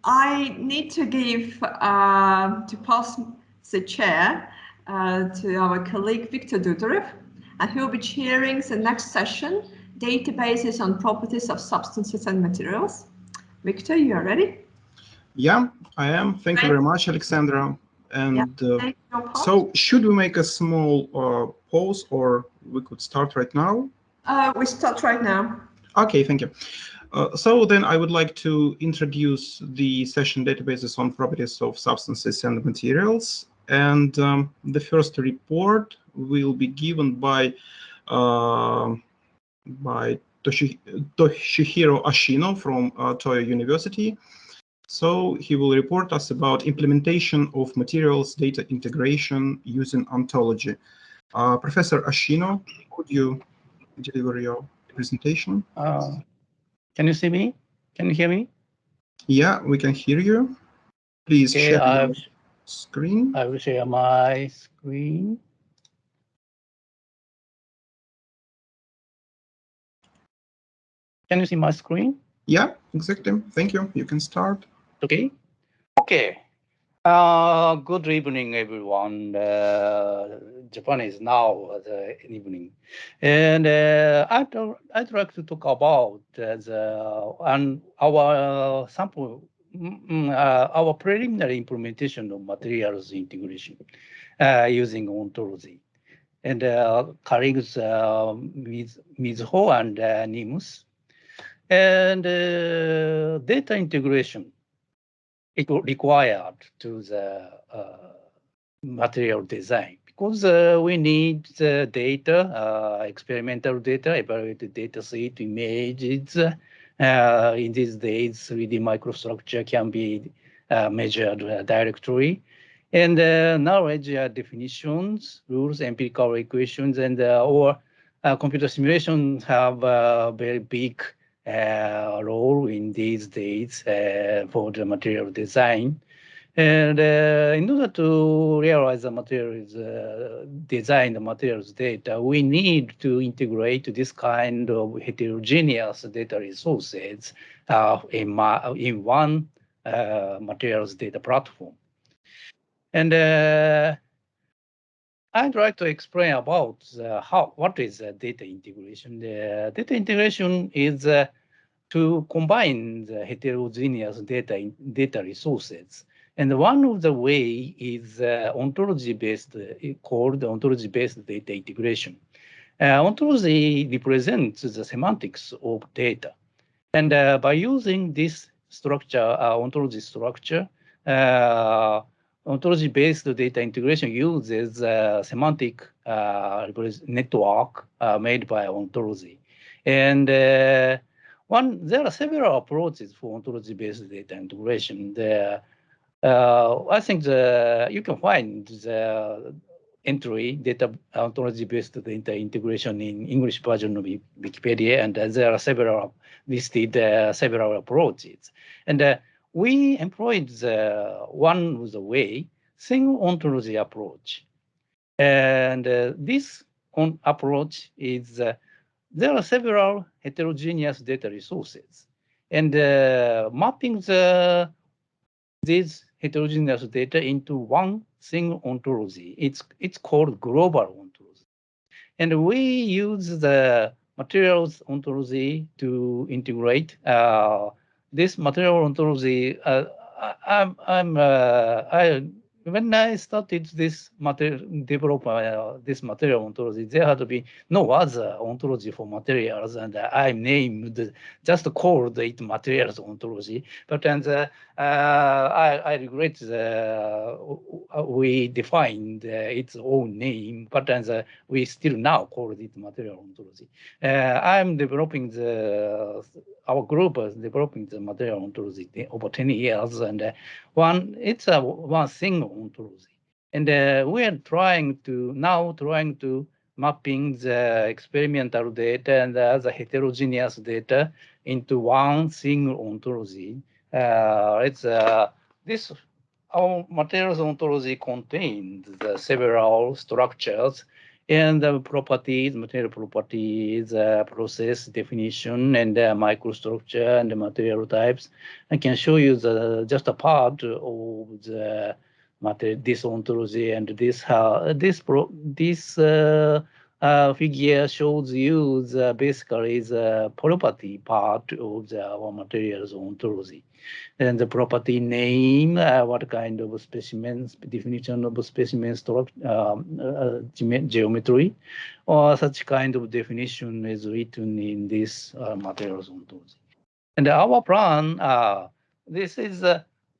I need to pass the chair to our colleague Victor Dudarev, and he will be chairing the next session, Databases on Properties of Substances and Materials. Victor, you are ready? Yeah, I am. Thank you very much, Alexandra. And so should we make a small pause, or we could start right now? We start right now. Okay, thank you. So then I would like to introduce the session Databases on Properties of Substances and Materials. And the first report will be given by Toshihiro Ashino from Toyo University. So he will report us about implementation of materials data integration using Ontology. Professor Ashino, could you deliver your presentation? Can you see me? Can you hear me? Yeah, we can hear you. Please share your screen. I will share my screen. Can you see my screen? Yeah, exactly. Thank you. You can start. Okay. Okay. Good evening, everyone. Japan is now the evening, and I'd like to talk about our sample, our preliminary implementation of materials integration using Ontology, and colleagues Mizuho and NIMS, and data integration. It required to the material design because we need the data, experimental data, evaluated data set, images. In these days, 3D microstructure can be measured directly. And knowledge definitions, rules, empirical equations, and or computer simulations have a very big role in these days for the material design. And in order to realize the materials, design the materials data, we need to integrate this kind of heterogeneous data resources in one materials data platform. And I'd like to explain about what is data integration. The data integration is to combine the heterogeneous data resources. And one of the way is ontology-based, called ontology-based data integration. Ontology represents the semantics of data. And by using this structure, ontology structure, ontology-based data integration uses semantic network made by ontology. And there are several approaches for ontology-based data integration. I think you can find the entry data ontology-based data integration in English version of Wikipedia, and there are several listed several approaches. And we employed one of the way single ontology approach. And this approach is there are several heterogeneous data resources, and mapping these heterogeneous data into one single ontology. It's called global ontology, and we use the materials ontology to integrate this material ontology. When I started this develop this material ontology, there had to be no other ontology for materials, and I named just called it materials ontology. But I regret we defined its own name, but we still now call it material ontology. I'm developing our group is developing the material ontology over 10 years, and it's one single ontology. And we are trying to mapping the experimental data and the other heterogeneous data into one single ontology. Our materials ontology contains several structures, And the properties, material properties, process definition, and microstructure and the material types. I can show you just a part of the this ontology, and this figure shows you basically the property part of our materials ontology. And the property name, what kind of specimens, definition of specimen structure, geometry, or such kind of definition is written in this materials ontology. And our plan, this is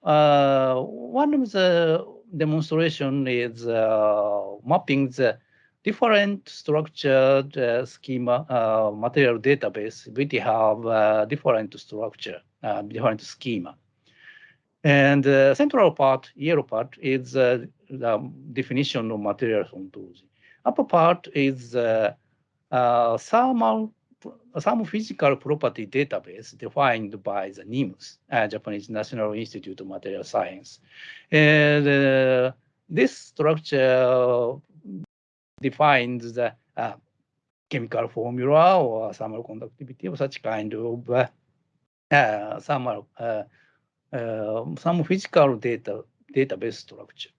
one of the demonstration is mapping the different structured schema material database. We have different structure, different schema. And the central part, yellow part, is the definition of materials ontology. Upper part is some physical property database defined by the NIMS, Japanese National Institute of Material Science. And this structure defines the chemical formula or thermal conductivity of such kind of some physical database structure.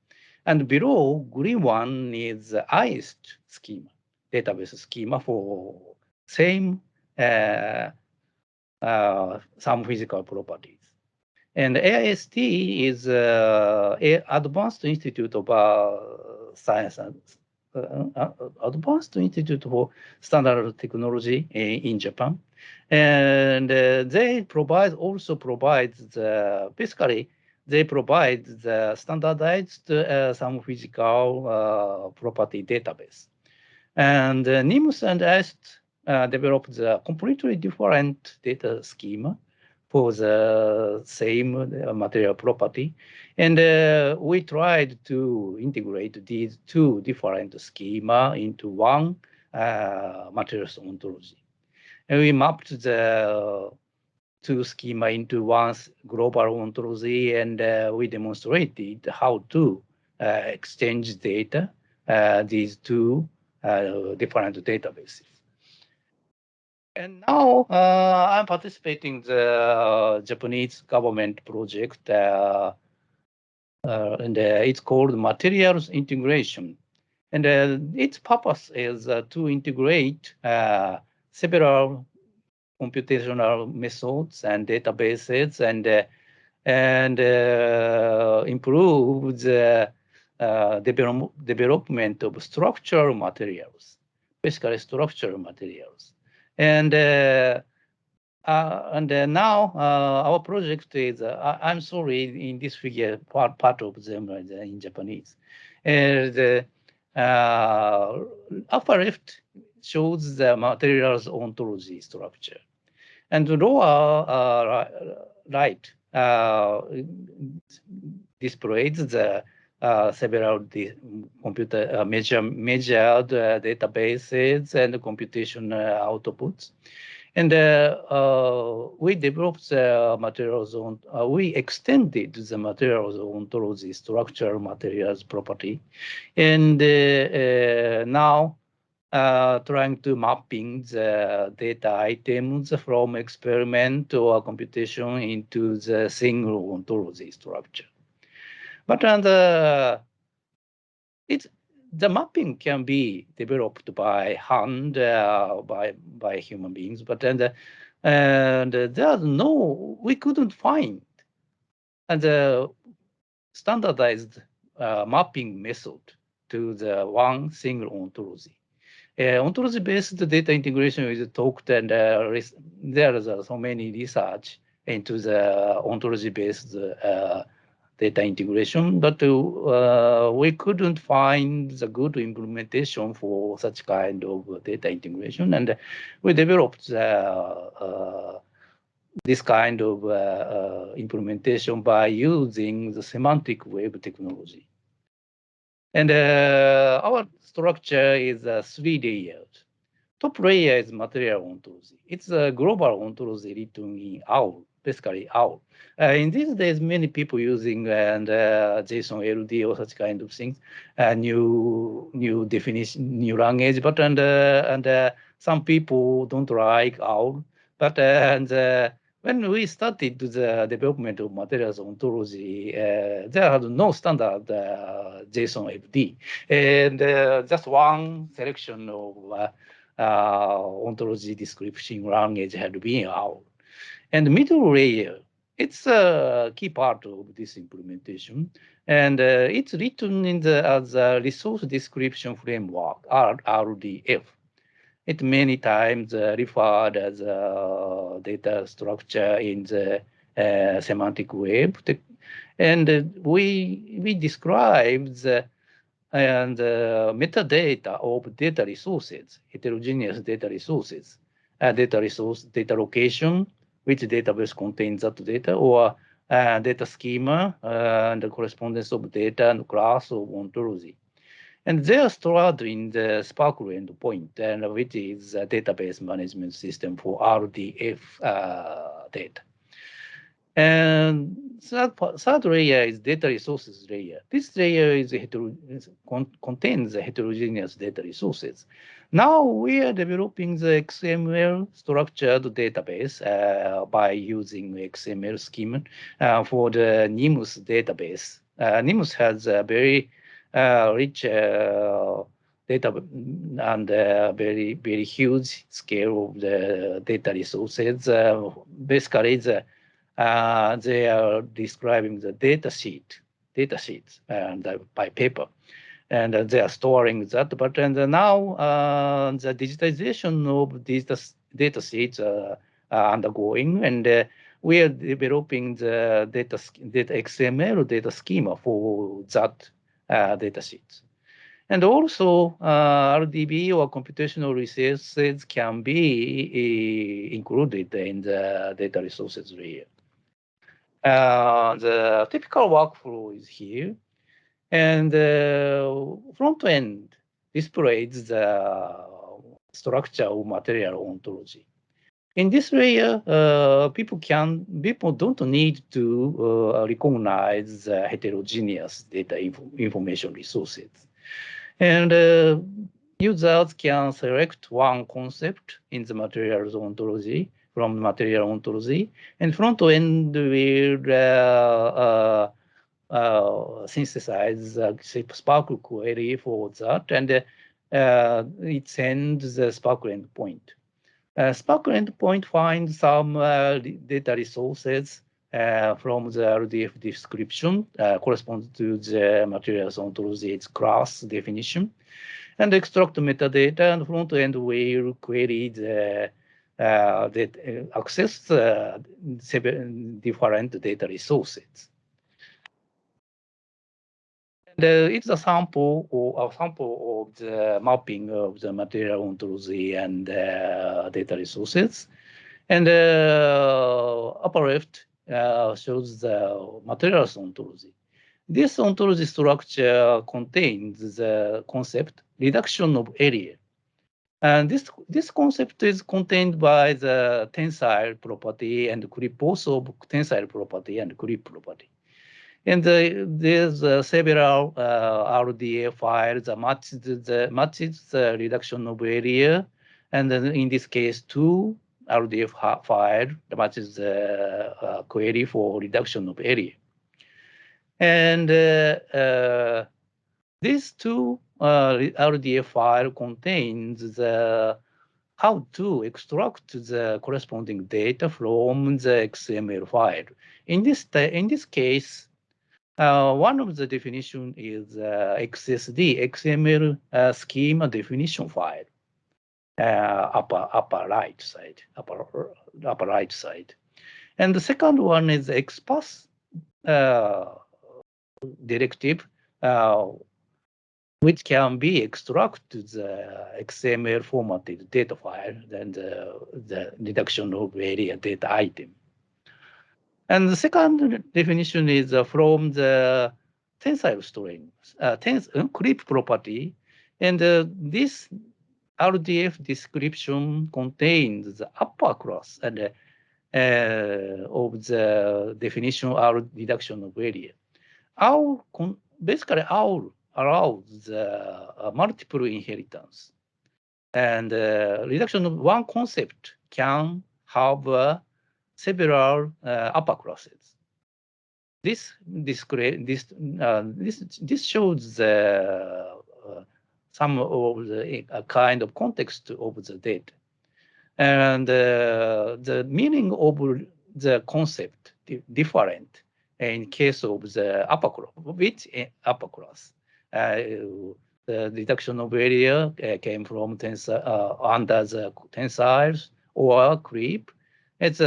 And below, green one is IST schema, database schema for same some physical properties. And AIST is Advanced Institute of Science, Advanced Institute for Standard Technology in Japan. And they also provide basically they provide the standardized some physical property database. And NIMS and IST developed a completely different data schema for the same material property. And we tried to integrate these two different schema into one materials ontology. And we mapped the two schema into one global ontology, and we demonstrated how to exchange data, these two different databases. And now I'm participating in the Japanese government project, and it's called Materials Integration. And its purpose is to integrate several computational methods and databases and improve the development of structural materials, basically structural materials. And now our project is, I'm sorry, in this figure, part of them is in Japanese. And upper left shows the materials ontology structure. And the lower right displays the several measured databases and computation outputs. And we developed the materials we extended the materials ontology structural materials property. And now trying to mapping the data items from experiment or computation into the single ontology structure. But the mapping can be developed by hand, by human beings, but we couldn't find the standardized mapping method to the one single ontology. Ontology-based data integration is talked, and there is so many research into the ontology-based data integration, but we couldn't find the good implementation for such kind of data integration, and we developed this kind of implementation by using the semantic web technology. And our structure is 3 layers. Top layer is material ontology. It's a global ontology written in OWL basically OWL. In these days, many people using JSON LD or such kind of things, new definition, new language, but some people don't like OWL. But when we started the development of materials ontology, there had no standard JSON LD, and just one selection of ontology description language had been OWL. And the middle layer, it's a key part of this implementation, and it's written in as a resource description framework, RDF. It many times referred as a data structure in the semantic web, and we describe the metadata of data resources, heterogeneous data resources, data resource, data location, which database contains that data, or data schema, and the correspondence of data and class of ontology. And they are stored in the SPARQL endpoint, and which is a database management system for RDF data. And third layer is data resources layer. This layer is contains heterogeneous data resources. Now we are developing the XML structured database by using XML schema for the NIMS database. NIMS has a very rich data and very, very huge scale of the data resources. Basically, they are describing the data sheets by paper, and they are storing that. But now the digitization of these data sheets are undergoing, and we are developing the data XML data schema for that data sheets. And also, RDB or computational resources can be included in the data resources layer. The typical workflow is here, and front end displays the structure of material ontology. In this layer, people don't need to recognize heterogeneous data information resources, and users can select one concept in the materials ontology from material ontology, and front end will synthesize a SPARQL query for that, and it sends the SPARQL endpoint. SPARQL endpoint finds some data resources from the RDF description corresponds to the materials ontology class definition, and extract metadata, and front end will query the access seven different data resources. And it's a sample of the mapping of the material ontology and data resources. And upper left shows the materials ontology. This ontology structure contains the concept reduction of area. And this concept is contained by the tensile property and clip, also tensile property and clip property. And there's several RDF files that matches the reduction of area, and then in this case, two RDF file that matches the query for reduction of area. And these two RDF file contains the how to extract the corresponding data from the XML file. In this case, one of the definition is XSD, XML schema definition file, upper right side. And the second one is XPath directive, which can be extracted the XML formatted data file and the reduction of area data item. And the second definition is from the tensile string, clip property, and this RDF description contains the upper class, and of the definition or reduction of area. Our basically our allows multiple inheritance, and reduction of one concept can have several upper classes. This shows some of the kind of context of the data, and the meaning of the concept different in case of the upper class. Which upper class? The reduction of area came from under the tensiles or creep. It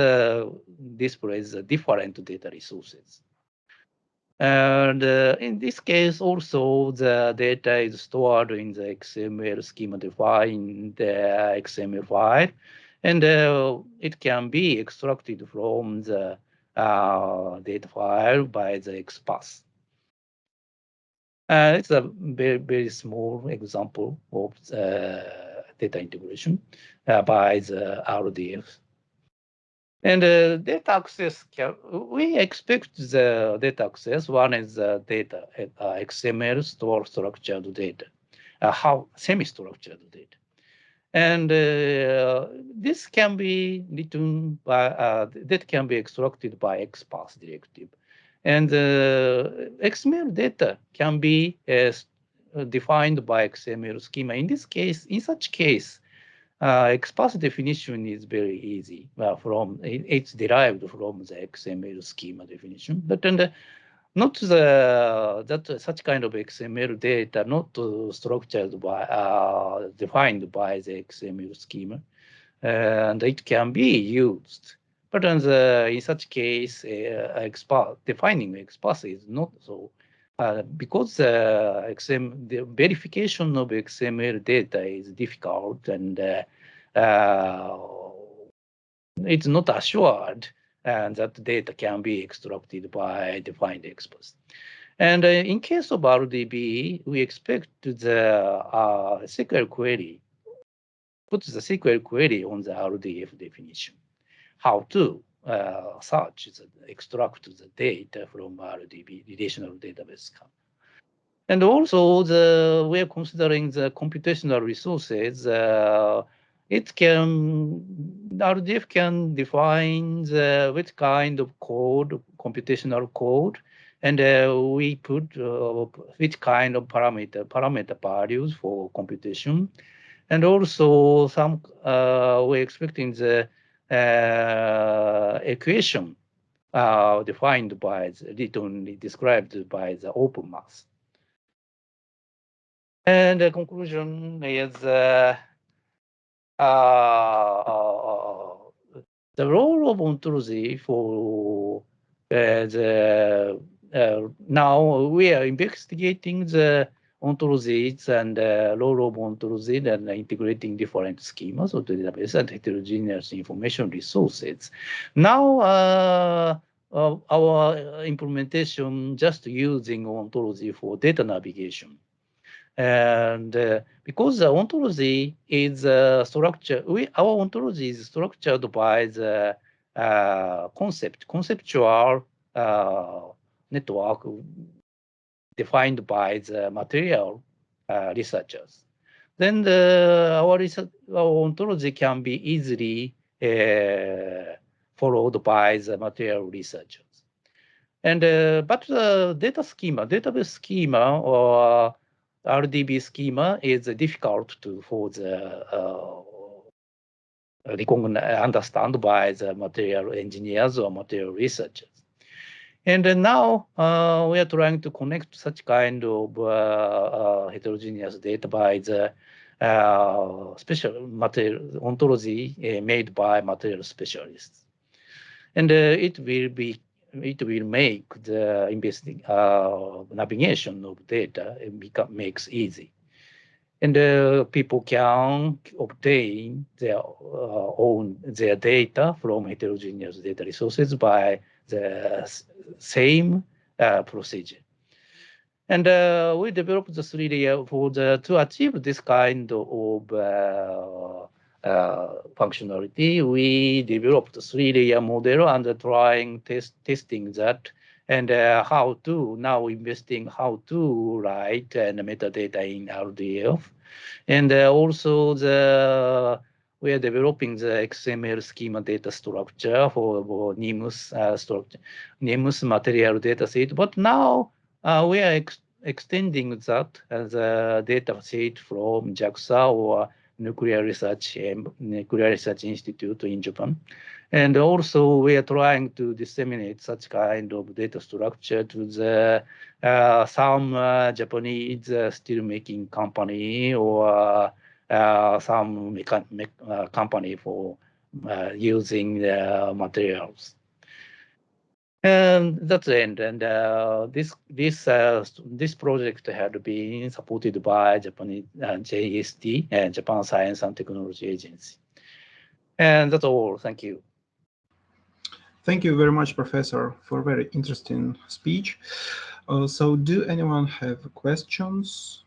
displays different data resources. And in this case, also the data is stored in the XML schema defined XML file, and it can be extracted from the data file by the XPath. It's a very, very small example of data integration by the RDF. And data access, we expect the data access. One is the data, XML structured data, how semi-structured data. And this can be written by, that can be extracted by XPath directive. And XML data can be defined by XML schema. In this case, in such case, XPath definition is very easy. It's derived from the XML schema definition, but not that such kind of XML data not structured by defined by the XML schema, and it can be used. But in such case, defining XPath is not so. Because the verification of XML data is difficult, and it's not assured that data can be extracted by defined XPath. And in case of RDB, we expect the SQL query, put the SQL query on the RDF definition, how to search, extract the data from RDB, relational database. And also, we are considering the computational resources. RDF can define which kind of code, computational code, and we put which kind of parameter values for computation. And also, we're expecting the equation defined by described by the open math. And the conclusion is the role of ontology for now we are investigating the ontologies and role of ontology and integrating different schemas of the database and heterogeneous information resources. Now our implementation just using ontology for data navigation. And because the ontology is structured, our ontology is structured by the conceptual network defined by the material researchers. Then our ontology can be easily followed by the material researchers. And but the database schema or RDB schema is difficult for the understand by the material engineers or material researchers. And now we are trying to connect such kind of heterogeneous data by the special material ontology made by material specialists. And it will make the navigation of data makes easy. And people can obtain their data from heterogeneous data resources by the same procedure. And we developed the 3 layer to achieve this kind of functionality, we developed a 3-layer model and testing that, and how to now investing how to write and metadata in RDF, and also we are developing the XML schema data structure for NIMS structure, NIMS material data set. But now we are extending that as a data set from JAXA or Nuclear Research Institute in Japan. And also we are trying to disseminate such kind of data structure to the some Japanese steel making company or some company for using the materials. And that's the end. And this project had been supported by Japanese JST, Japan Science and Technology Agency. And that's all. Thank you. Thank you very much, Professor, for a very interesting speech. So do anyone have questions?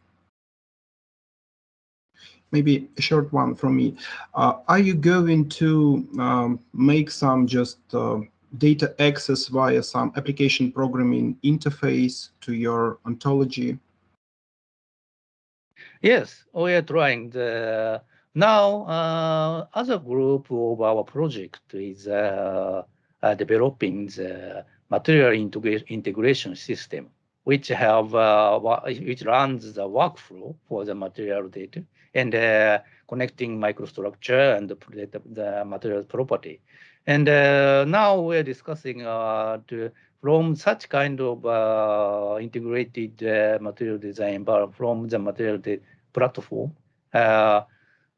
Maybe a short one from me. Are you going to make some just data access via some application programming interface to your ontology? Yes, we are trying. Now, other group of our project is developing the material integration system, which runs the workflow for the material data and connecting microstructure and the material property. And now we're discussing from such kind of integrated material design, but from the material platform,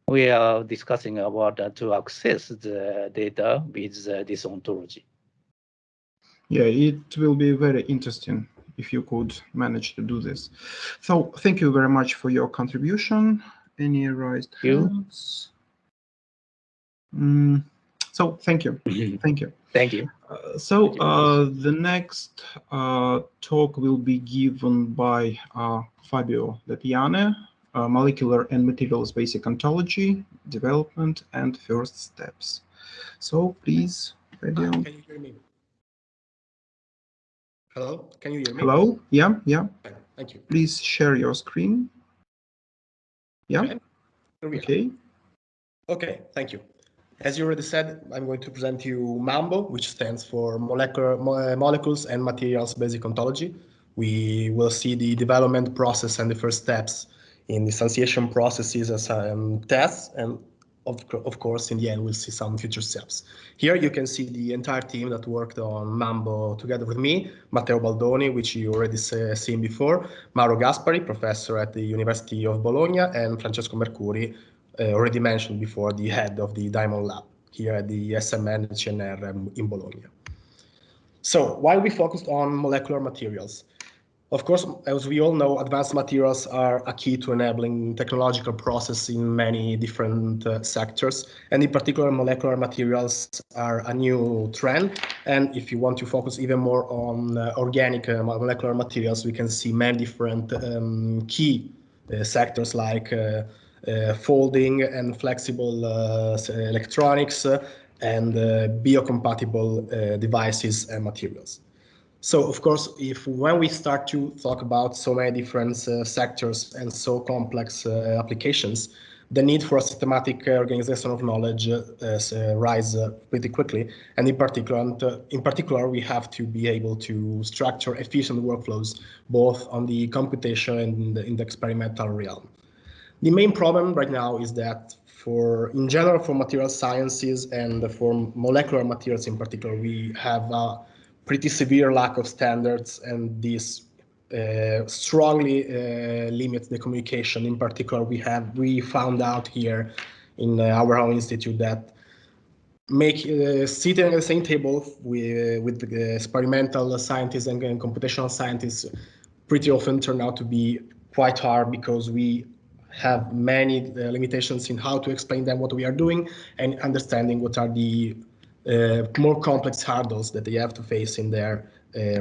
we are discussing about to access the data with this ontology. Yeah, it will be very interesting if you could manage to do this. So thank you very much for your contribution. Any raised hands? So thank you. Thank you. Thank you. The next talk will be given by Fabio Piane, Molecular and Materials Basic Ontology, Development and First Steps. So please, Fabio. Can you hear me? Hello, can you hear me? Hello, yeah. Okay, thank you. Please share your screen. Yeah, okay. Okay, thank you. As you already said, I'm going to present you MAMBO, which stands for Molecules and Materials Basic Ontology. We will see the development process and the first steps in the instantiation processes as tests, and of course, in the end, we'll see some future steps. Here you can see the entire team that worked on MAMBO together with me, Matteo Baldoni, which you already seen before, Mauro Gaspari, professor at the University of Bologna, and Francesco Mercuri, already mentioned before, the head of the Diamond Lab here at the ISMN-CNR in Bologna. So why we focused on molecular materials? Of course, as we all know, advanced materials are a key to enabling technological process in many different sectors, and in particular, molecular materials are a new trend. And if you want to focus even more on organic molecular materials, we can see many different key sectors like folding and flexible electronics and biocompatible devices and materials. So, of course, when we start to talk about so many different sectors and so complex applications, the need for a systematic organization of knowledge rise pretty quickly. And in particular, we have to be able to structure efficient workflows, both on the computation and in the experimental realm. The main problem right now is that in general, for material sciences and for molecular materials in particular, we have a pretty severe lack of standards, and this strongly limits the communication. In particular, we found out here in our own institute that sitting at the same table with the experimental scientists and computational scientists pretty often turn out to be quite hard, because we have many limitations in how to explain them what we are doing and understanding what are the more complex hurdles that they have to face in their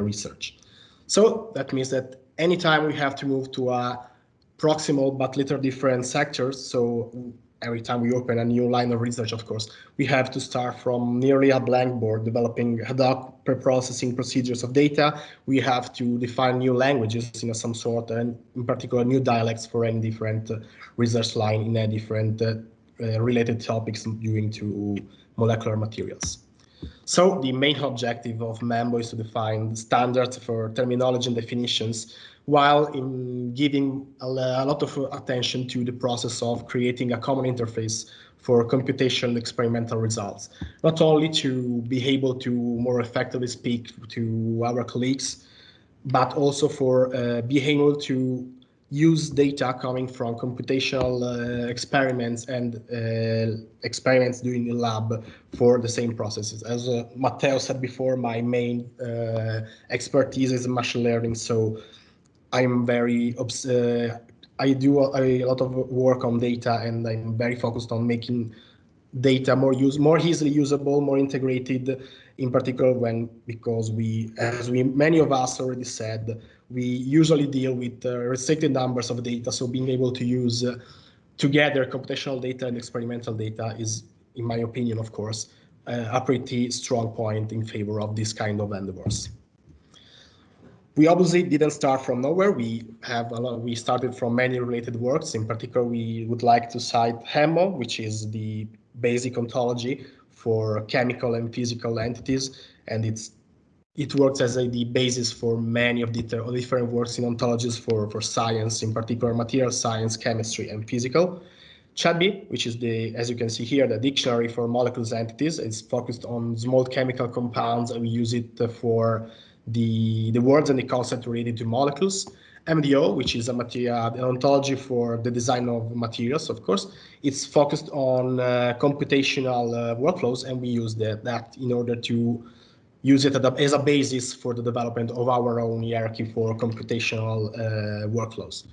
research. So that means that anytime we have to move to a proximal but little different sectors, so every time we open a new line of research, of course, we have to start from nearly a blank board, developing ad hoc pre-processing procedures of data. We have to define new languages in some sort, and in particular, new dialects for any different research line in a different related topics due to molecular materials. So the main objective of Mambo is to define standards for terminology and definitions, while in giving a lot of attention to the process of creating a common interface for computation experimental results, not only to be able to more effectively speak to our colleagues, but also for being able to use data coming from computational experiments and experiments doing in the lab for the same processes. As Matteo said before, my main expertise is machine learning, so I'm very I do a lot of work on data, and I'm very focused on making data more easily usable, more integrated. In particular, because many of us already said, we usually deal with restricted numbers of data. So being able to use together computational data and experimental data is, in my opinion, of course, a pretty strong point in favor of this kind of endeavors. We obviously didn't start from nowhere. We started from many related works. In particular, we would like to cite HEMO, which is the basic ontology for chemical and physical entities, and it works as the basis for many of the different works in ontologies for science, in particular material science, chemistry, and physical. CHADBI, which is as you can see here, the dictionary for molecules entities. It's focused on small chemical compounds, and we use it for the words and the concept related to molecules. MDO, which is an ontology for the design of materials, of course. It's focused on computational workflows, and we use that in order to use it as a basis for the development of our own hierarchy for computational workflows.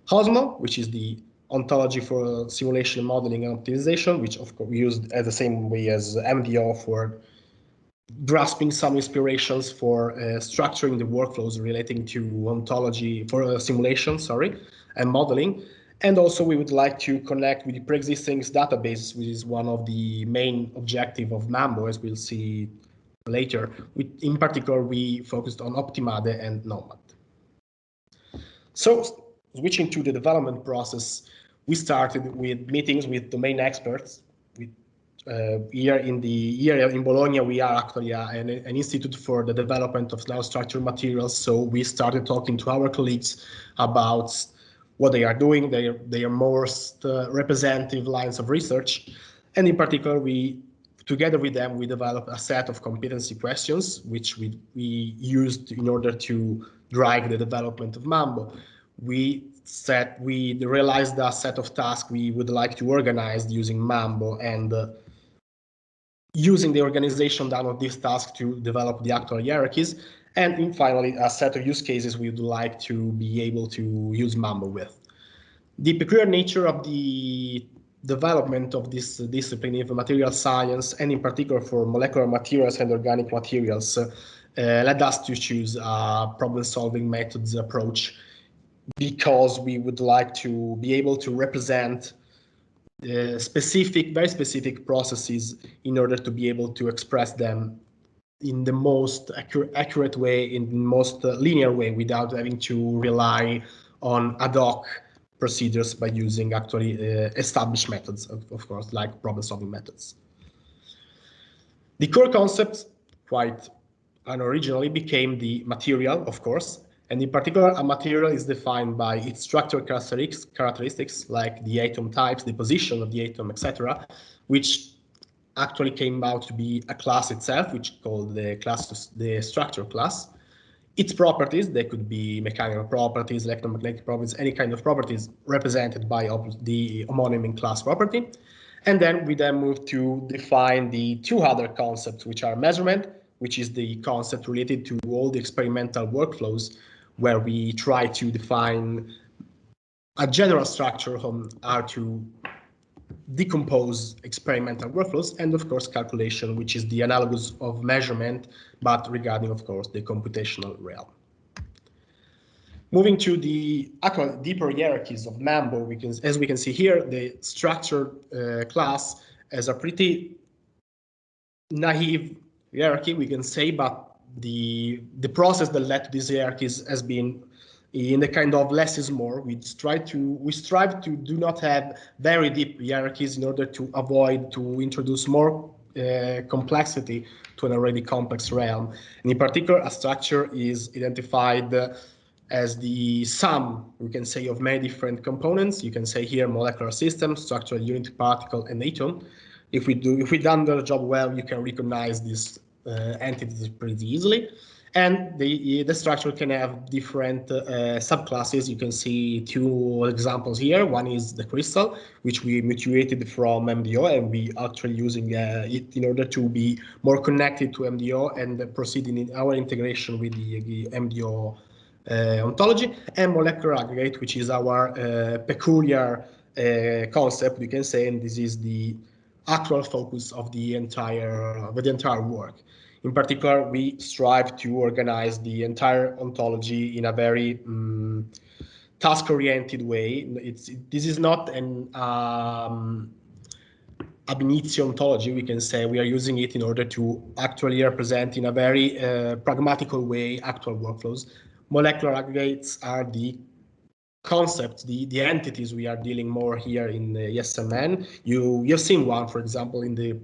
HOSMO, which is the ontology for simulation, modeling, and optimization, which of course we used as the same way as MDO for grasping some inspirations for structuring the workflows relating to ontology for simulation, and modeling. And also we would like to connect with the pre-existing database, which is one of the main objectives of Mambo, as we'll see later. In particular, we focused on Optimade and Nomad. So switching to the development process, we started with meetings with domain experts. Here in Bologna, we are actually an institute for the development of nanostructured materials. So we started talking to our colleagues about what they are doing, their most representative lines of research. And in particular, together with them, we developed a set of competency questions, which we used in order to drive the development of Mambo. We realized a set of tasks we would like to organize using Mambo, and using the organization down of these tasks to develop the actual hierarchies. And finally, a set of use cases we would like to be able to use Mambo with. The peculiar nature of the development of this discipline of material science, and in particular for molecular materials and organic materials, led us to choose a problem-solving methods approach, because we would like to be able to represent very specific processes in order to be able to express them in the most accurate way, in the most linear way, without having to rely on ad hoc procedures by using actually established methods, of course, like problem-solving methods. The core concept, quite unoriginally, became the material, of course, and in particular, a material is defined by its structural characteristics, like the atom types, the position of the atom, etc., which actually came out to be a class itself, which is called the structure class. Its properties, they could be mechanical properties, electromagnetic properties, any kind of properties represented by the homonym class property. And then we move to define the two other concepts, which are measurement, which is the concept related to all the experimental workflows, where we try to define a general structure on how to decompose experimental workflows, and of course calculation, which is the analogous of measurement, but regarding, of course, the computational realm. Moving to the actual deeper hierarchies of Mambo, as we can see here, the structured class has a pretty naive hierarchy, we can say, but the process that led to these hierarchies has been in the kind of less is more. We strive to do not have very deep hierarchies in order to avoid to introduce more complexity to an already complex realm. And in particular, a structure is identified as the sum, we can say, of many different components. You can say here molecular system, structural unit, particle, and atom. If we've done the job well, you can recognize these entities pretty easily. And the structure can have different subclasses. You can see two examples here. One is the crystal, which we mutated from MDO, and we actually using it in order to be more connected to MDO and proceeding in our integration with the MDO ontology, and molecular aggregate, which is our peculiar concept, we can say, and this is the actual focus of the entire work. In particular, we strive to organize the entire ontology in a very task-oriented way. This is not an ab initio ontology, we can say. We are using it in order to actually represent in a very pragmatical way actual workflows. Molecular aggregates are the concepts, the entities we are dealing more here in the ISMN. You've seen one, for example, in the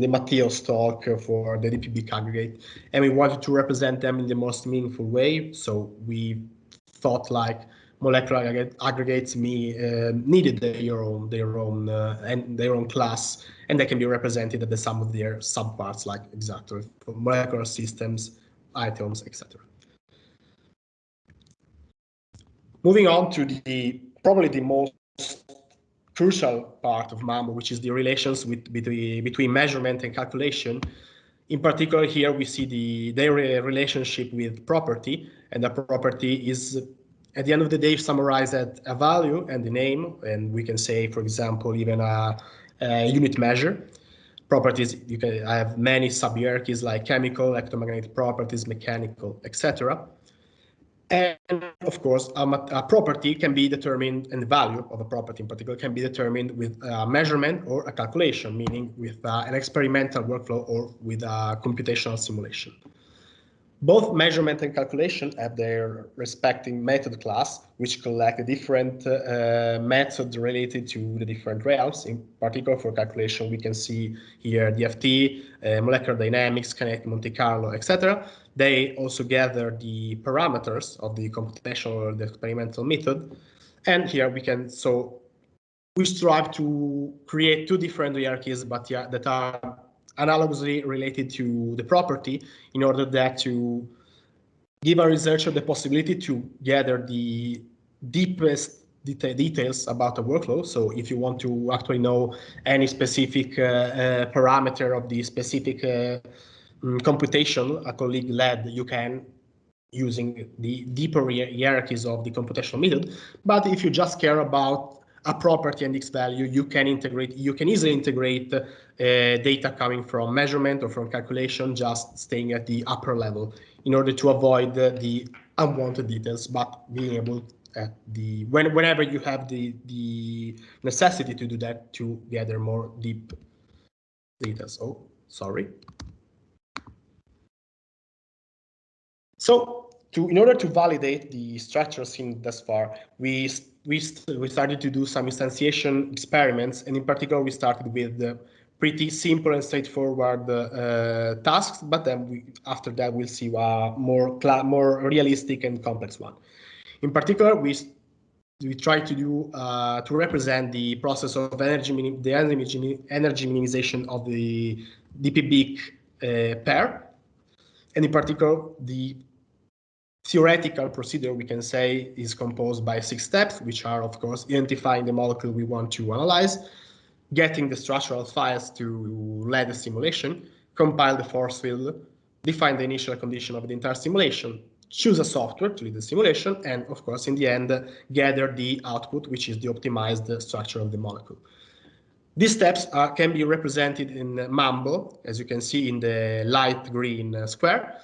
Matteo's talk for the DPB aggregate, and we wanted to represent them in the most meaningful way. So we thought like molecular aggregates needed their own class, and they can be represented at the sum of their subparts, like exactly molecular systems, atoms, etc. Moving on to probably the most crucial part of Mambo, which is the relations between measurement and calculation. In particular, here we see their relationship with property, and the property is, at the end of the day, summarized at a value and the name, and we can say, for example, even a unit measure. Properties, you can have many sub-hierarchies like chemical, electromagnetic properties, mechanical, etc. And of course, a property can be determined, and the value of a property in particular can be determined with a measurement or a calculation, meaning with an experimental workflow or with a computational simulation. Both measurement and calculation have their respective method class, which collect different methods related to the different realms. In particular, for calculation, we can see here DFT, molecular dynamics, kinetic Monte Carlo, etc. They also gather the parameters of the computational or the experimental method. And here we strive to create two different hierarchies, but that are analogously related to the property, in order that to give a researcher the possibility to gather the deepest details about a workflow. So if you want to actually know any specific parameter of the specific computation a colleague led, you can, using the deeper hierarchies of the computational method. But if you just care about a property and its value, you can easily integrate data coming from measurement or from calculation, just staying at the upper level in order to avoid the unwanted details, but being able at whenever you have the necessity to do that, to gather more deep details. Oh, sorry. So in order to validate the structure seen thus far, we started to do some instantiation experiments, and in particular, we started with pretty simple and straightforward tasks. But then after that, we'll see a more realistic and complex one. In particular, we try to do to represent the process of energy minimization of the DPB pair, and in particular, the theoretical procedure, we can say, is composed by 6 steps, which are, of course, identifying the molecule we want to analyze, getting the structural files to lead the simulation, compile the force field, define the initial condition of the entire simulation, choose a software to lead the simulation, and, of course, in the end, gather the output, which is the optimized structure of the molecule. These steps can be represented in Mambo, as you can see in the light green square.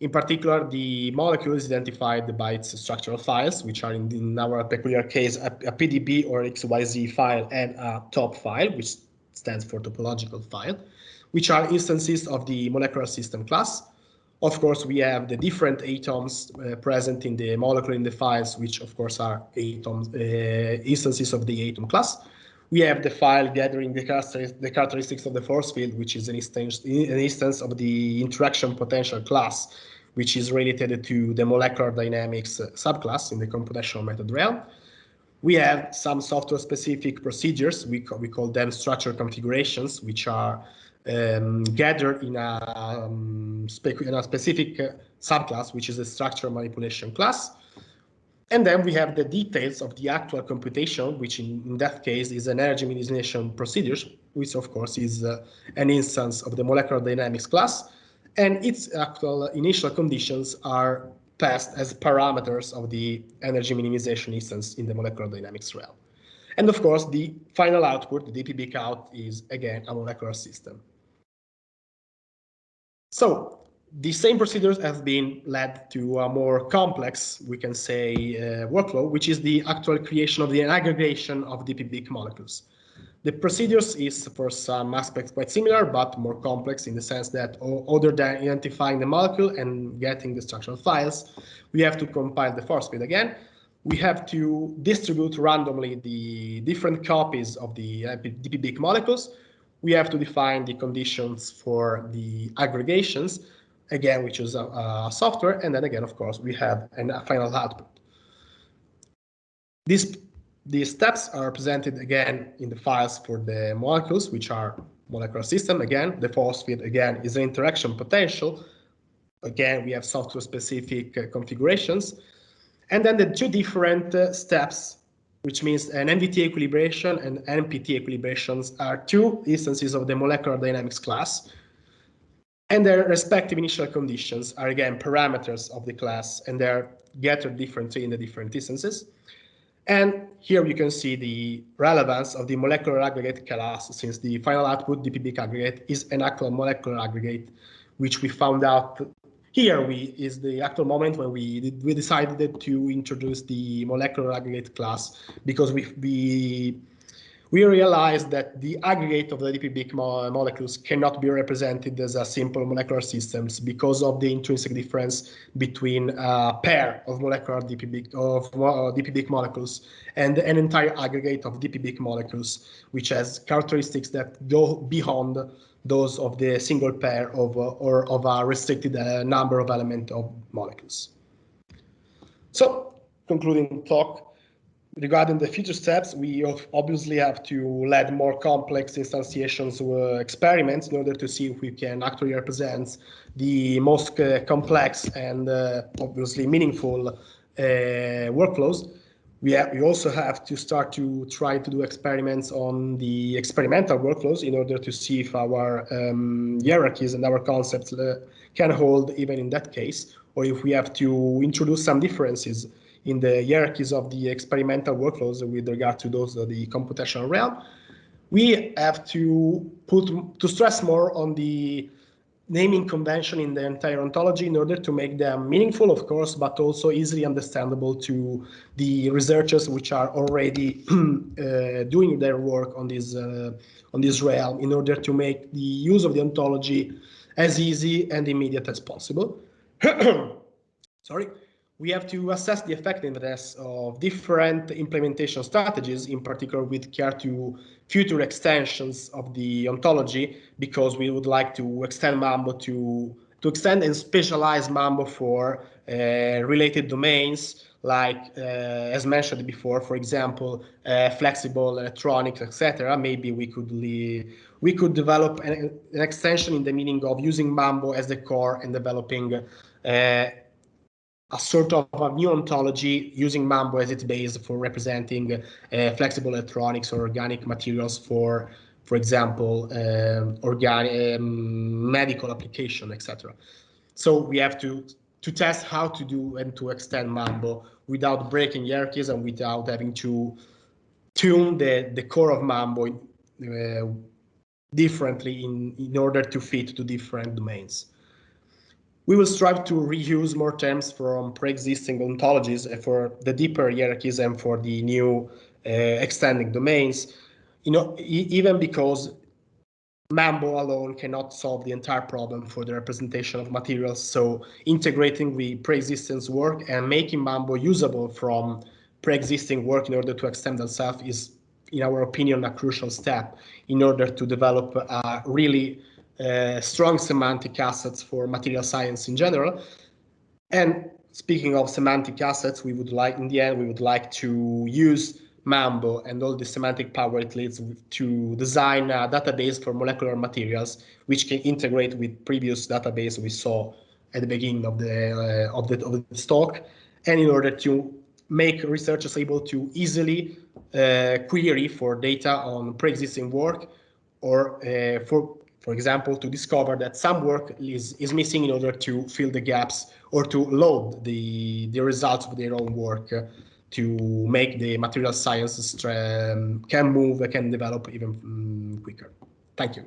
In particular, the molecule is identified by its structural files, which are in our peculiar case a PDB or XYZ file and a top file, which stands for topological file, which are instances of the molecular system class. Of course, we have the different atoms present in the molecule in the files, which of course are atoms, instances of the atom class. We have the file gathering the characteristics of the force field, which is an instance of the interaction potential class, which is related to the molecular dynamics subclass in the computational method realm. We have some software-specific procedures. We call them structure configurations, which are gathered in a specific subclass, which is a structure manipulation class. And then we have the details of the actual computation, which in that case is an energy minimization procedures, which of course is an instance of the molecular dynamics class. And its actual initial conditions are passed as parameters of the energy minimization instance in the molecular dynamics realm. And of course, the final output, the DPB count, is again a molecular system. So the same procedures have been led to a more complex, we can say, workflow, which is the actual creation of the aggregation of DPB molecules. The procedures is for some aspects quite similar, but more complex in the sense that other than identifying the molecule and getting the structural files, we have to compile the force field again. We have to distribute randomly the different copies of the DPB molecules. We have to define the conditions for the aggregations, again, which is a software, and then again, of course, we have a final output. These steps are presented again in the files for the molecules, which are molecular system. Again, the force field again is an interaction potential. Again, we have software-specific configurations, and then the two different steps, which means an MVT equilibration and NPT equilibrations, are two instances of the molecular dynamics class. And their respective initial conditions are, again, parameters of the class, and they're gathered differently in the different instances. And here you can see the relevance of the molecular aggregate class, since the final output DPB aggregate is an actual molecular aggregate, which we found out here is the actual moment when we decided to introduce the molecular aggregate class, because we realized that the aggregate of the DPB molecules cannot be represented as a simple molecular systems because of the intrinsic difference between a pair of molecular DPB molecules and an entire aggregate of DPB molecules, which has characteristics that go beyond those of the single pair of or of a restricted number of element of molecules. So, concluding talk. Regarding the future steps, we obviously have to lead more complex instantiations experiments in order to see if we can actually represent the most complex and obviously meaningful workflows. We also have to start to try to do experiments on the experimental workflows in order to see if our hierarchies and our concepts can hold even in that case, or if we have to introduce some differences in the hierarchies of the experimental workflows with regard to those of the computational realm. We have to stress more on the naming convention in the entire ontology in order to make them meaningful, of course, but also easily understandable to the researchers which are already doing their work on this realm, in order to make the use of the ontology as easy and immediate as possible. Sorry. We have to assess the effectiveness of different implementation strategies, in particular with care to future extensions of the ontology, because we would like to extend Mambo to extend and specialize Mambo for related domains, like as mentioned before, for example, flexible electronics, etc. Maybe we could develop an extension in the meaning of using Mambo as the core and developing a sort of a new ontology using Mambo as its base for representing flexible electronics or organic materials for example, organic medical application, etc. So we have to test how to do and to extend Mambo without breaking hierarchies and without having to tune the core of Mambo differently in order to fit to different domains. We will strive to reuse more terms from pre-existing ontologies for the deeper hierarchies and for the new extending domains. Even because Mambo alone cannot solve the entire problem for the representation of materials. So integrating the pre-existence work and making Mambo usable from pre-existing work in order to extend themselves is, in our opinion, a crucial step in order to develop a really strong semantic assets for material science in general. And speaking of semantic assets, we would like to use Mambo and all the semantic power it leads to design a database for molecular materials, which can integrate with previous database we saw at the beginning of the talk, and in order to make researchers able to easily query for data on pre-existing work, or for example, to discover that some work is missing in order to fill the gaps or to load the results of their own work to make the material sciences can develop even quicker. Thank you.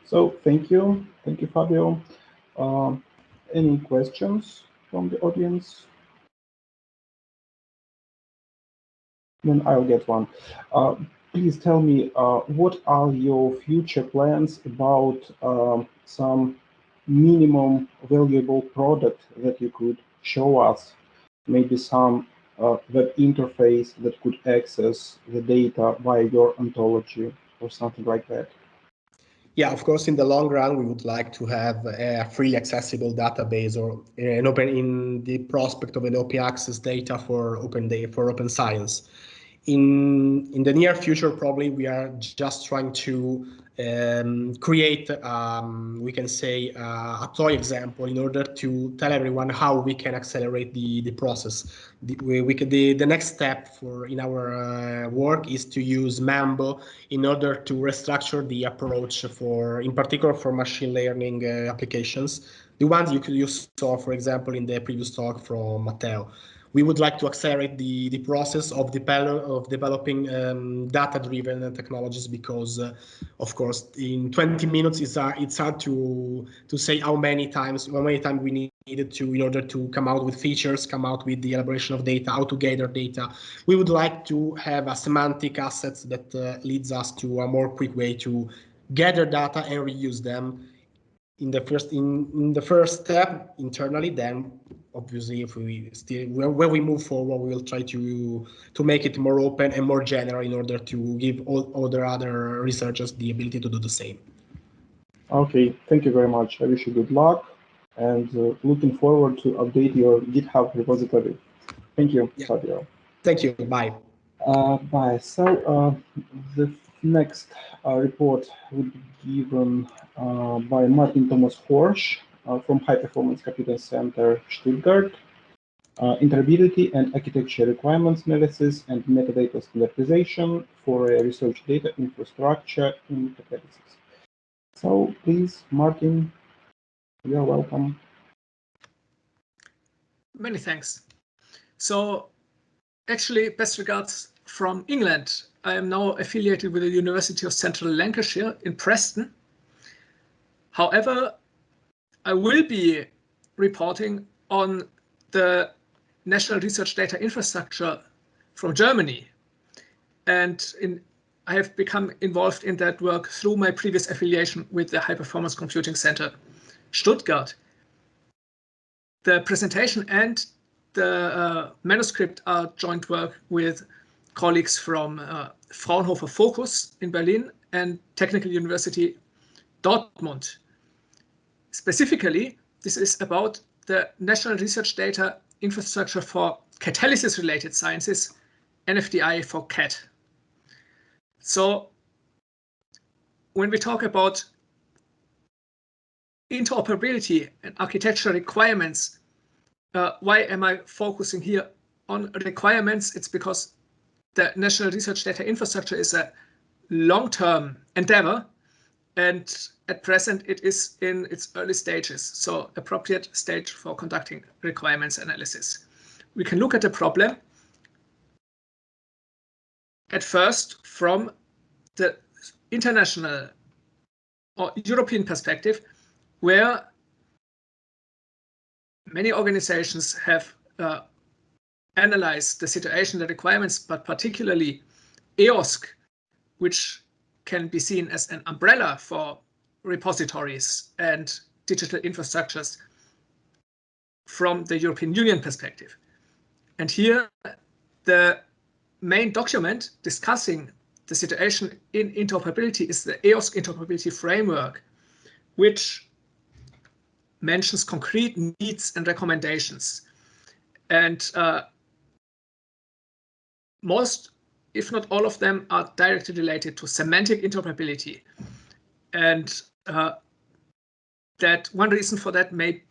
So thank you, Fabio. Any questions from the audience? Then I'll get one. Please tell me, what are your future plans about some minimum valuable product that you could show us? Maybe some web interface that could access the data via your ontology or something like that. Yeah, of course, in the long run, we would like to have a free accessible database or an open in the prospect of an open access data for open science. In the near future, probably we are just trying to create, we can say, a toy example in order to tell everyone how we can accelerate the process. The next step in our work is to use Mambo in order to restructure the approach in particular for machine learning applications. The ones you saw, for example, in the previous talk from Matteo. We would like to accelerate the process of developing data-driven technologies because, of course, in 20 minutes it's hard to say how many times we needed to in order to come out with features, come out with the elaboration of data, how to gather data. We would like to have a semantic assets that leads us to a more quick way to gather data and reuse them in the first step internally. Then obviously if when we move forward, we will try to make it more open and more general in order to give all the other researchers the ability to do the same. Okay, thank you very much. I wish you good luck and looking forward to update your GitHub repository. Thank you, Fabio. Thank you. Bye. Bye. So the next report will be given by Martin Thomas Horsch from High Performance Computing Center, Stuttgart. Interoperability and architecture requirements analysis and metadata standardization for a research data infrastructure in databases. So please, Martin, you are welcome. Many thanks. So actually, best regards from England. I am now affiliated with the University of Central Lancashire in Preston. However, I will be reporting on the National Research Data Infrastructure from Germany. And I have become involved in that work through my previous affiliation with the High Performance Computing Center, Stuttgart. The presentation and the manuscript are joint work with colleagues from Fraunhofer Focus in Berlin and Technical University Dortmund. Specifically, this is about the National Research Data Infrastructure for Catalysis-Related Sciences, NFDI for CAT. So when we talk about interoperability and architecture requirements, why am I focusing here on requirements? It's because the National Research Data Infrastructure is a long-term endeavor, and at present it is in its early stages, so appropriate stage for conducting requirements analysis. We can look at the problem at first from the international or European perspective. where many organizations have analyzed the situation, the requirements, but particularly EOSC, which can be seen as an umbrella for repositories and digital infrastructures from the European Union perspective. And here, the main document discussing the situation in interoperability is the EOSC interoperability framework, which mentions concrete needs and recommendations. And most, if not all of them, are directly related to semantic interoperability. And that one reason for that may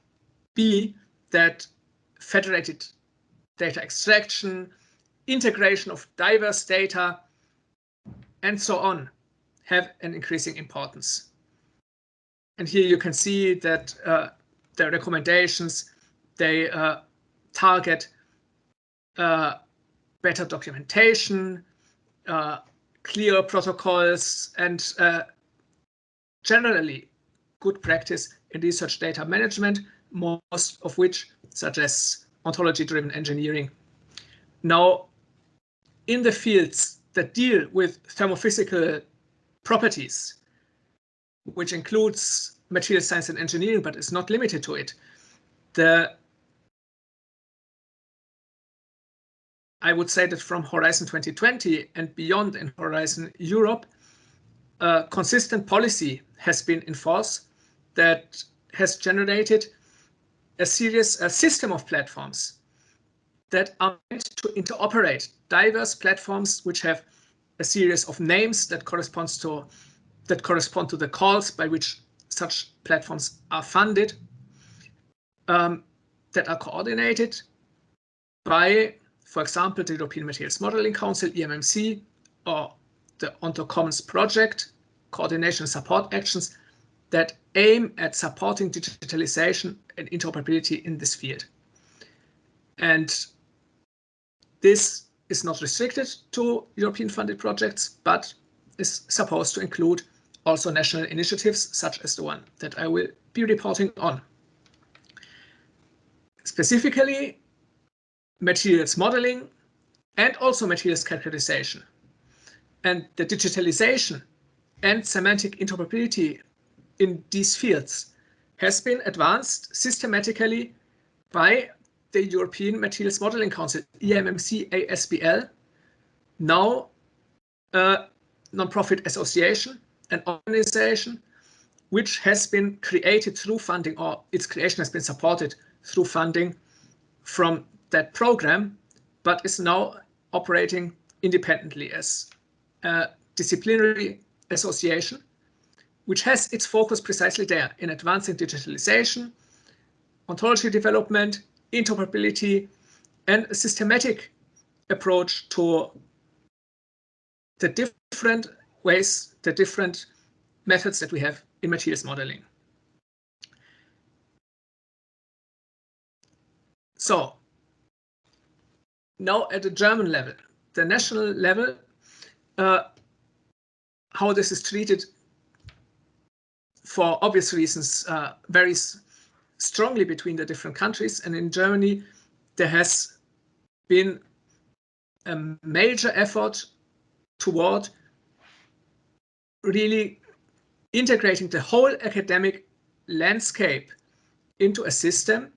be that federated data extraction, integration of diverse data, and so on have an increasing importance. And here you can see that the recommendations, they target better documentation, clear protocols, and generally good practice in research data management, most of which suggests ontology-driven engineering. Now, in the fields that deal with thermophysical properties, which includes material science and engineering, but is not limited to it, I would say that from Horizon 2020 and beyond in Horizon Europe, consistent policy has been in force that has generated a system of platforms that are meant to interoperate diverse platforms which have a series of names that correspond to the calls by which such platforms are funded, that are coordinated by, for example, the European Materials Modeling Council, EMMC, or the OntoCommons project, coordination and support actions that aim at supporting digitalization and interoperability in this field. And this is not restricted to European funded projects, but is supposed to include also national initiatives, such as the one that I will be reporting on. Specifically, materials modeling and also materials characterization. And the digitalization and semantic interoperability in these fields has been advanced systematically by the European Materials Modeling Council, EMMC-ASBL, now a non-profit association, an organization which has been created through funding, or its creation has been supported through funding from that program, but is now operating independently as a disciplinary association, which has its focus precisely there in advancing digitalization, ontology development, interoperability, and a systematic approach to the different ways, the different methods that we have in materials modeling. So now at the German level, the national level, how this is treated for obvious reasons varies strongly between the different countries. And in Germany, there has been a major effort toward really integrating the whole academic landscape into a system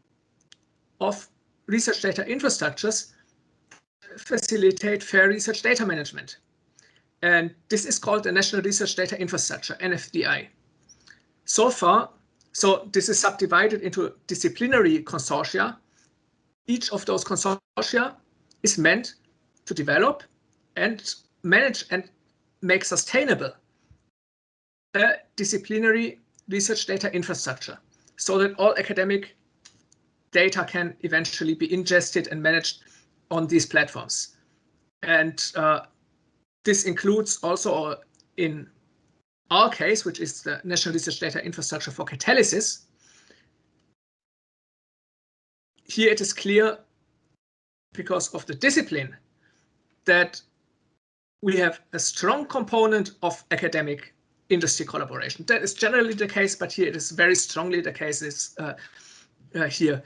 of research data infrastructures that facilitate fair research data management. And this is called the National Research Data Infrastructure, NFDI. So far, so this is subdivided into disciplinary consortia. Each of those consortia is meant to develop and manage and make sustainable a disciplinary research data infrastructure so that all academic data can eventually be ingested and managed on these platforms. And this includes also, in our case, which is the National Research Data Infrastructure for Catalysis, here it is clear, because of the discipline, that we have a strong component of academic industry collaboration. That is generally the case, but here it is very strongly the case. It's here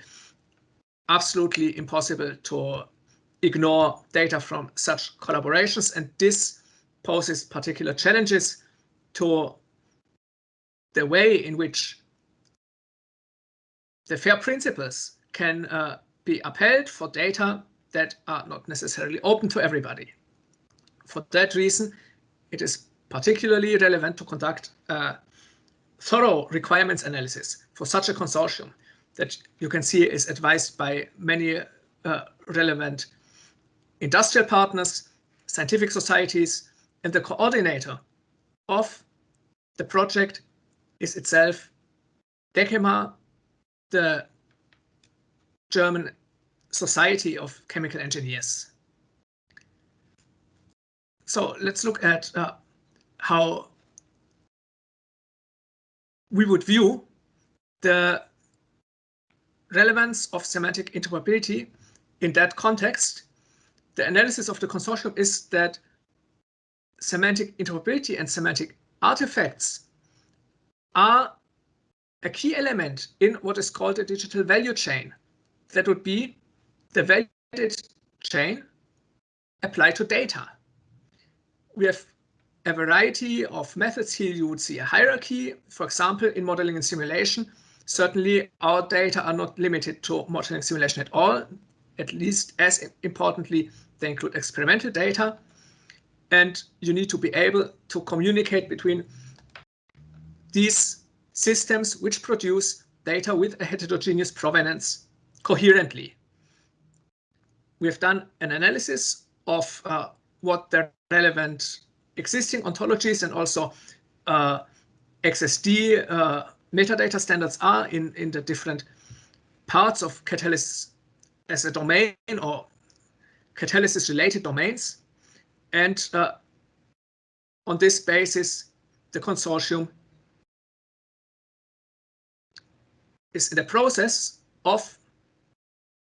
absolutely impossible to ignore data from such collaborations, and this poses particular challenges to the way in which the FAIR principles can be upheld for data that are not necessarily open to everybody. For that reason, it is particularly relevant to conduct a thorough requirements analysis for such a consortium that you can see is advised by many relevant industrial partners, scientific societies, and the coordinator of the project is itself DECEMA, the German Society of Chemical Engineers. So let's look at how we would view the relevance of semantic interoperability in that context. The analysis of the consortium is that semantic interoperability and semantic artifacts are a key element in what is called a digital value chain. That would be the value chain applied to data. We have a variety of methods here. You would see a hierarchy, for example, in modeling and simulation. Certainly, our data are not limited to modeling and simulation at all. At least as importantly, they include experimental data. And you need to be able to communicate between these systems which produce data with a heterogeneous provenance coherently. We have done an analysis of what the relevant existing ontologies and also XSD metadata standards are in the different parts of catalysis as a domain or catalysis related domains. And on this basis, the consortium is in the process of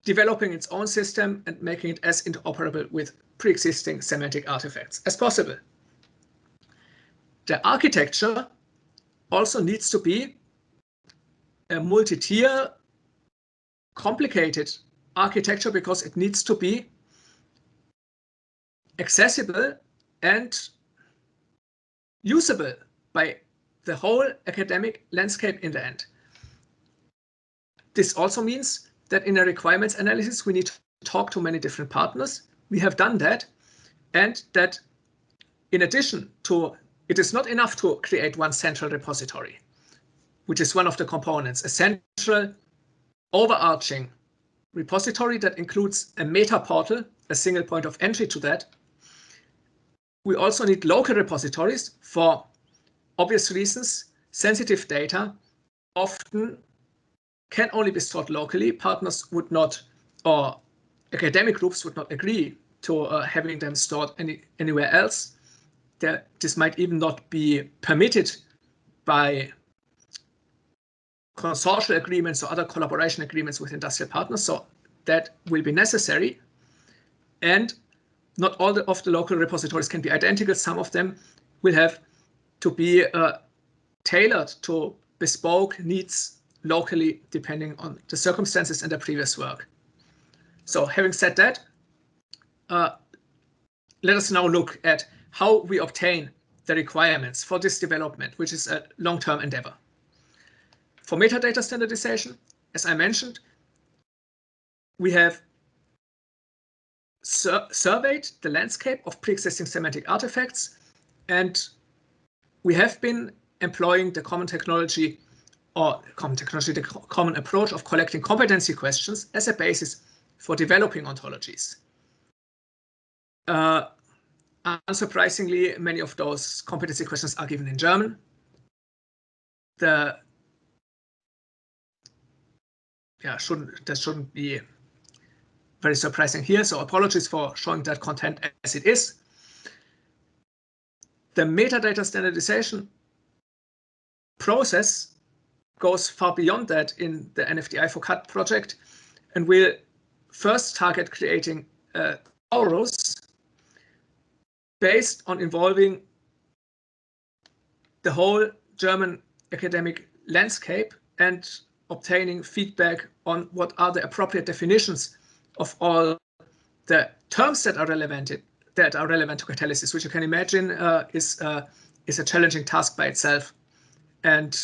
developing its own system and making it as interoperable with pre-existing semantic artifacts as possible. The architecture also needs to be a multi-tier, complicated architecture because it needs to be accessible and usable by the whole academic landscape in the end. This also means that in a requirements analysis, we need to talk to many different partners. We have done that, and that in addition to, it is not enough to create one central repository, which is one of the components, a central overarching repository that includes a meta portal, a single point of entry to that. We also need local repositories for obvious reasons. Sensitive data often can only be stored locally. Partners would not, or academic groups would not agree to having them stored anywhere else. This might even not be permitted by consortial agreements or other collaboration agreements with industrial partners. So that will be necessary. And not all of the local repositories can be identical. Some of them will have to be tailored to bespoke needs locally, depending on the circumstances and the previous work. So having said that, let us now look at how we obtain the requirements for this development, which is a long-term endeavor. For metadata standardization, as I mentioned, we have surveyed the landscape of pre-existing semantic artifacts, and we have been employing the common technology, the common approach of collecting competency questions as a basis for developing ontologies. Unsurprisingly, many of those competency questions are given in German. That shouldn't be very surprising here, so apologies for showing that content as it is. The metadata standardization process goes far beyond that in the NFDI for CAD project, and will first target creating auros based on involving the whole German academic landscape and obtaining feedback on what are the appropriate definitions of all the terms that are relevant to catalysis, which you can imagine is a challenging task by itself. And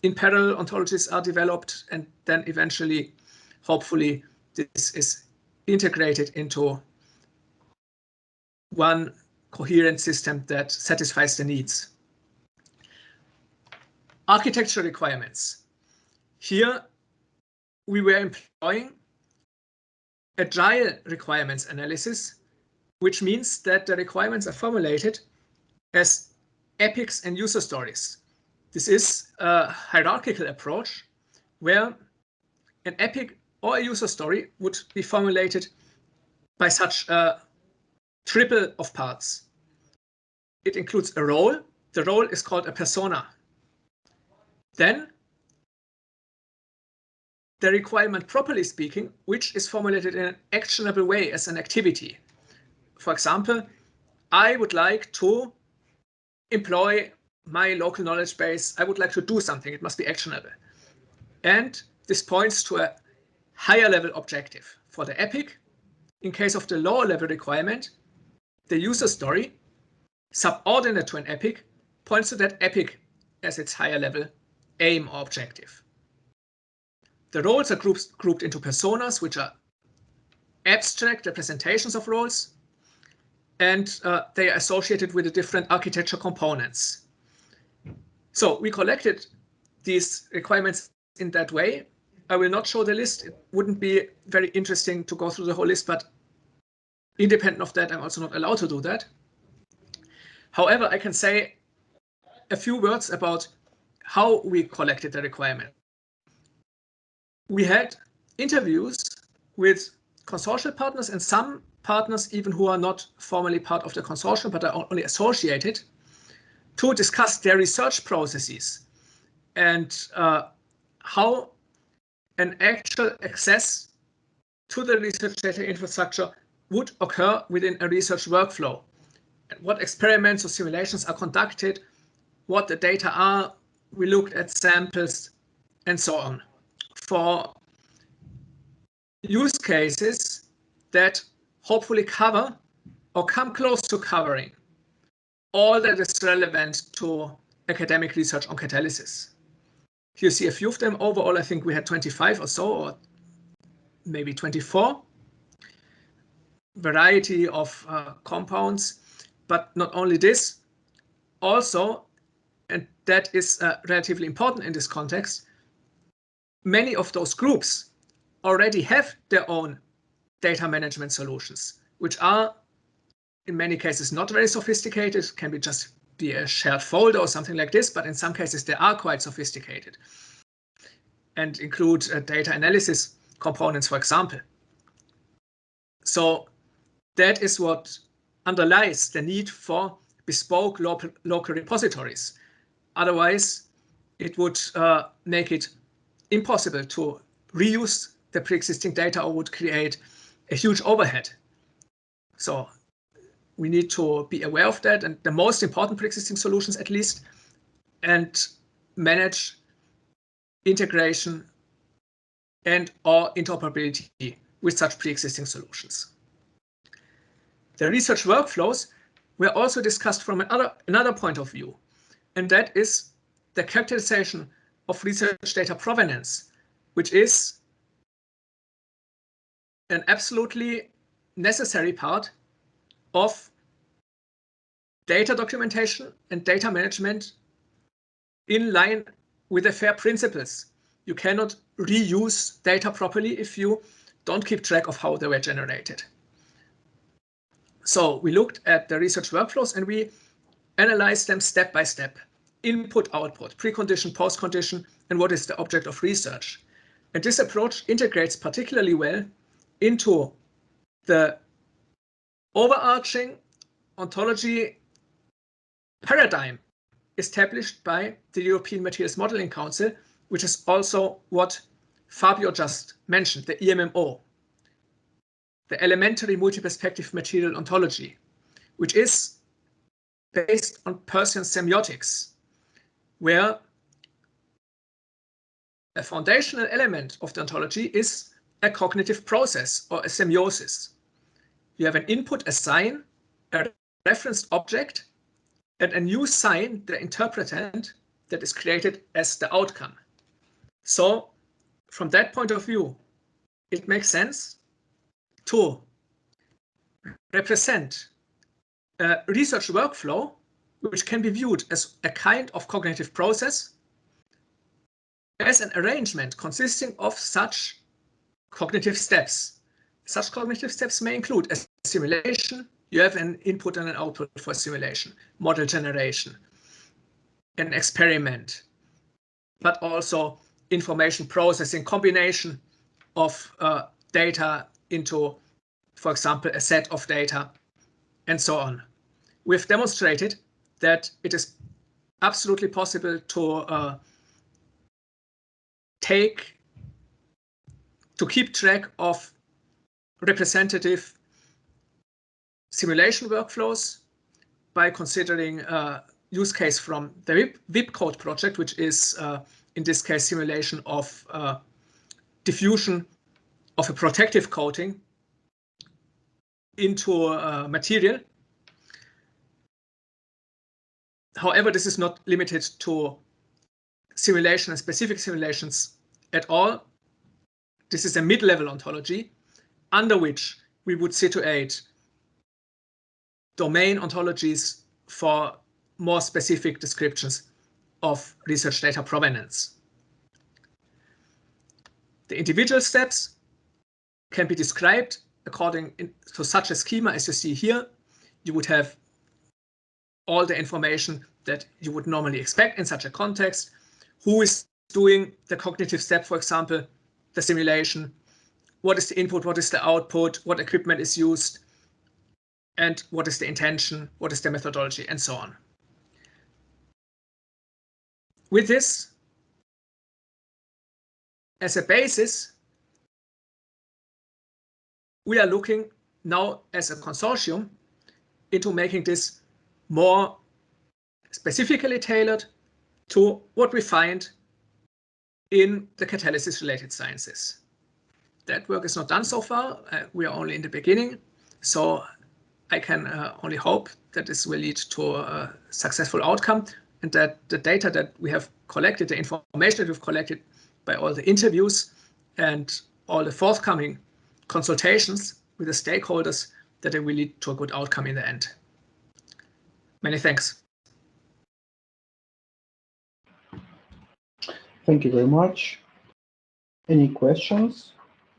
in parallel, ontologies are developed, and then eventually, hopefully, this is integrated into one coherent system that satisfies the needs. Architecture requirements. Here, we were employing agile requirements analysis, which means that the requirements are formulated as epics and user stories. This is a hierarchical approach where an epic or a user story would be formulated by such a triple of parts. It includes a role. The role is called a persona. Then the requirement, properly speaking, which is formulated in an actionable way as an activity. For example, I would like to employ my local knowledge base. I would like to do something. It must be actionable. And this points to a higher level objective. For the epic, in case of the lower level requirement, the user story, subordinate to an epic, points to that epic as its higher level aim or objective. The roles are grouped into personas, which are abstract representations of roles, and they are associated with the different architecture components. So we collected these requirements in that way. I will not show the list. It wouldn't be very interesting to go through the whole list, but independent of that, I'm also not allowed to do that. However, I can say a few words about how we collected the requirement. We had interviews with consortial partners and some partners even who are not formally part of the consortium but are only associated to discuss their research processes and how an actual access to the research data infrastructure would occur within a research workflow. And what experiments or simulations are conducted, what the data are, we looked at samples and so on, for use cases that hopefully cover or come close to covering all that is relevant to academic research on catalysis. Here you see a few of them. Overall, I think we had 25 or so, or maybe 24. Variety of compounds, but not only this, also, and that is relatively important in this context, many of those groups already have their own data management solutions, which are in many cases not very sophisticated, can be just be a shared folder or something like this, but in some cases they are quite sophisticated and include data analysis components, for example. So that is what underlies the need for bespoke local repositories. Otherwise, it would make it impossible to reuse the pre-existing data or would create a huge overhead. So we need to be aware of that and the most important pre-existing solutions at least, and manage integration and or interoperability with such pre-existing solutions. The research workflows were also discussed from another point of view, and that is the characterization of research data provenance, which is an absolutely necessary part of data documentation and data management in line with the FAIR principles. You cannot reuse data properly if you don't keep track of how they were generated. So we looked at the research workflows and we analyzed them step by step. Input, output, precondition, postcondition, and what is the object of research. And this approach integrates particularly well into the overarching ontology paradigm established by the European Materials Modeling Council, which is also what Fabio just mentioned, the EMMO, the Elementary Multi-Perspective Material Ontology, which is based on Peircean semiotics. where a foundational element of the ontology is a cognitive process or a semiosis. You have an input, a sign, a referenced object, and a new sign, the interpretant, that is created as the outcome. So from that point of view, it makes sense to represent a research workflow which can be viewed as a kind of cognitive process as an arrangement consisting of such cognitive steps. Such cognitive steps may include a simulation. You have an input and an output for simulation, model generation, an experiment, but also information processing, combination of data into, for example, a set of data, and so on. We've demonstrated that it is absolutely possible to keep track of representative simulation workflows by considering use case from the VIP code project, which is in this case simulation of diffusion of a protective coating into material. However, this is not limited to simulation and specific simulations at all. This is a mid-level ontology under which we would situate domain ontologies for more specific descriptions of research data provenance. The individual steps can be described according to such a schema as you see here. You would have all the information that you would normally expect in such a context. Who is doing the cognitive step, for example, the simulation? What is the input? What is the output? What equipment is used? And what is the intention? What is the methodology? And so on. With this as a basis, we are looking now as a consortium into making this more specifically tailored to what we find in the catalysis-related sciences. That work is not done so far. We are only in the beginning, so I can only hope that this will lead to a successful outcome, and that the data that we have collected, the information that we've collected by all the interviews and all the forthcoming consultations with the stakeholders, that it will lead to a good outcome in the end. Many thanks. Thank you very much. Any questions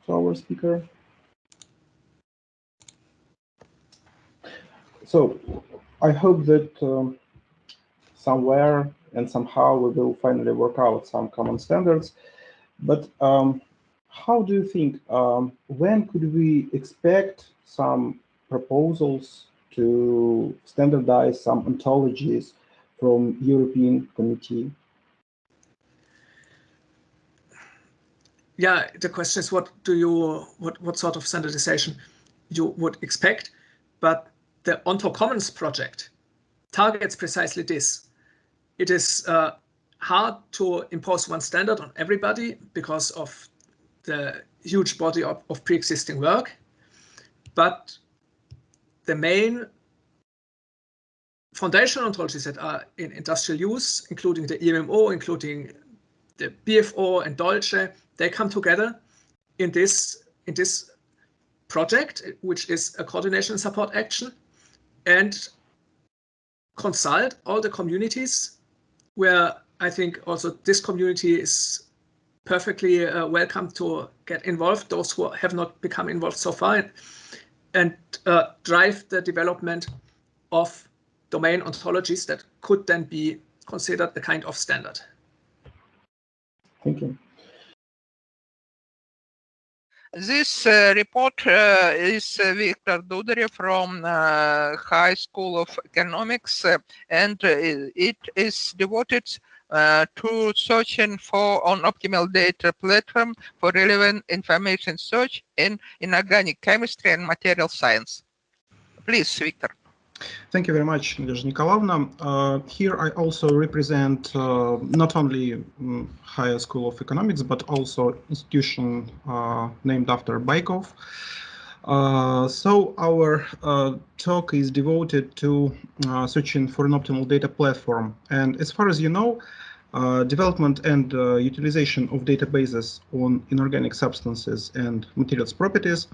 to our speaker? So I hope that somewhere and somehow we will finally work out some common standards. But how do you think, when could we expect some proposals to standardize some ontologies from European Committee? Yeah, the question is what sort of standardization you would expect, but the Onto Commons project targets precisely this. It is hard to impose one standard on everybody because of the huge body of pre-existing work, but the main foundational ontologies that are in industrial use, including the EMMO, including the BFO and Dolce, they come together in this project, which is a coordination and support action, and consult all the communities, where I think also this community is perfectly welcome to get involved, those who have not become involved so far, and drive the development of domain ontologies that could then be considered a kind of standard. Thank you. This report is Victor Dudery from High School of Economics, and it is devoted to searching for an optimal data platform for relevant information search in inorganic chemistry and material science. Please, Victor. Thank you very much, Nadezhda Nikolaevna. Here I also represent not only Higher School of Economics, but also institution named after Baikov. So our talk is devoted to searching for an optimal data platform. And as far as you know, development and utilization of databases on inorganic substances and materials properties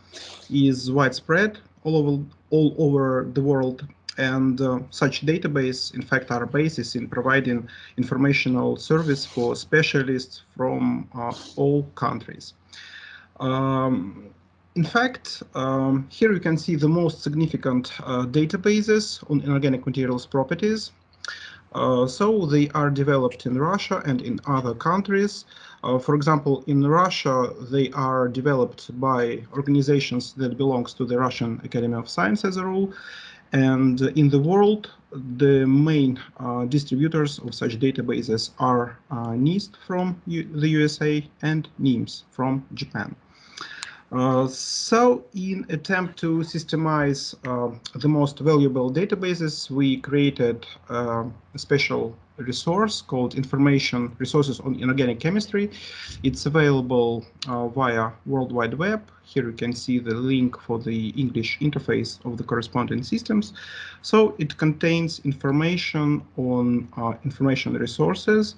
is widespread all over the world. And such database, in fact, are a basis in providing informational service for specialists from all countries. In fact, here you can see the most significant databases on inorganic materials properties. So they are developed in Russia and in other countries. For example, in Russia, they are developed by organizations that belongs to the Russian Academy of Science as a rule. And in the world, the main distributors of such databases are NIST from the USA and NIMS from Japan. So in attempt to systemize the most valuable databases, we created a special resource called Information Resources on Inorganic Chemistry. It's available via World Wide Web. Here you can see the link for the English interface of the corresponding systems. So it contains information on information resources.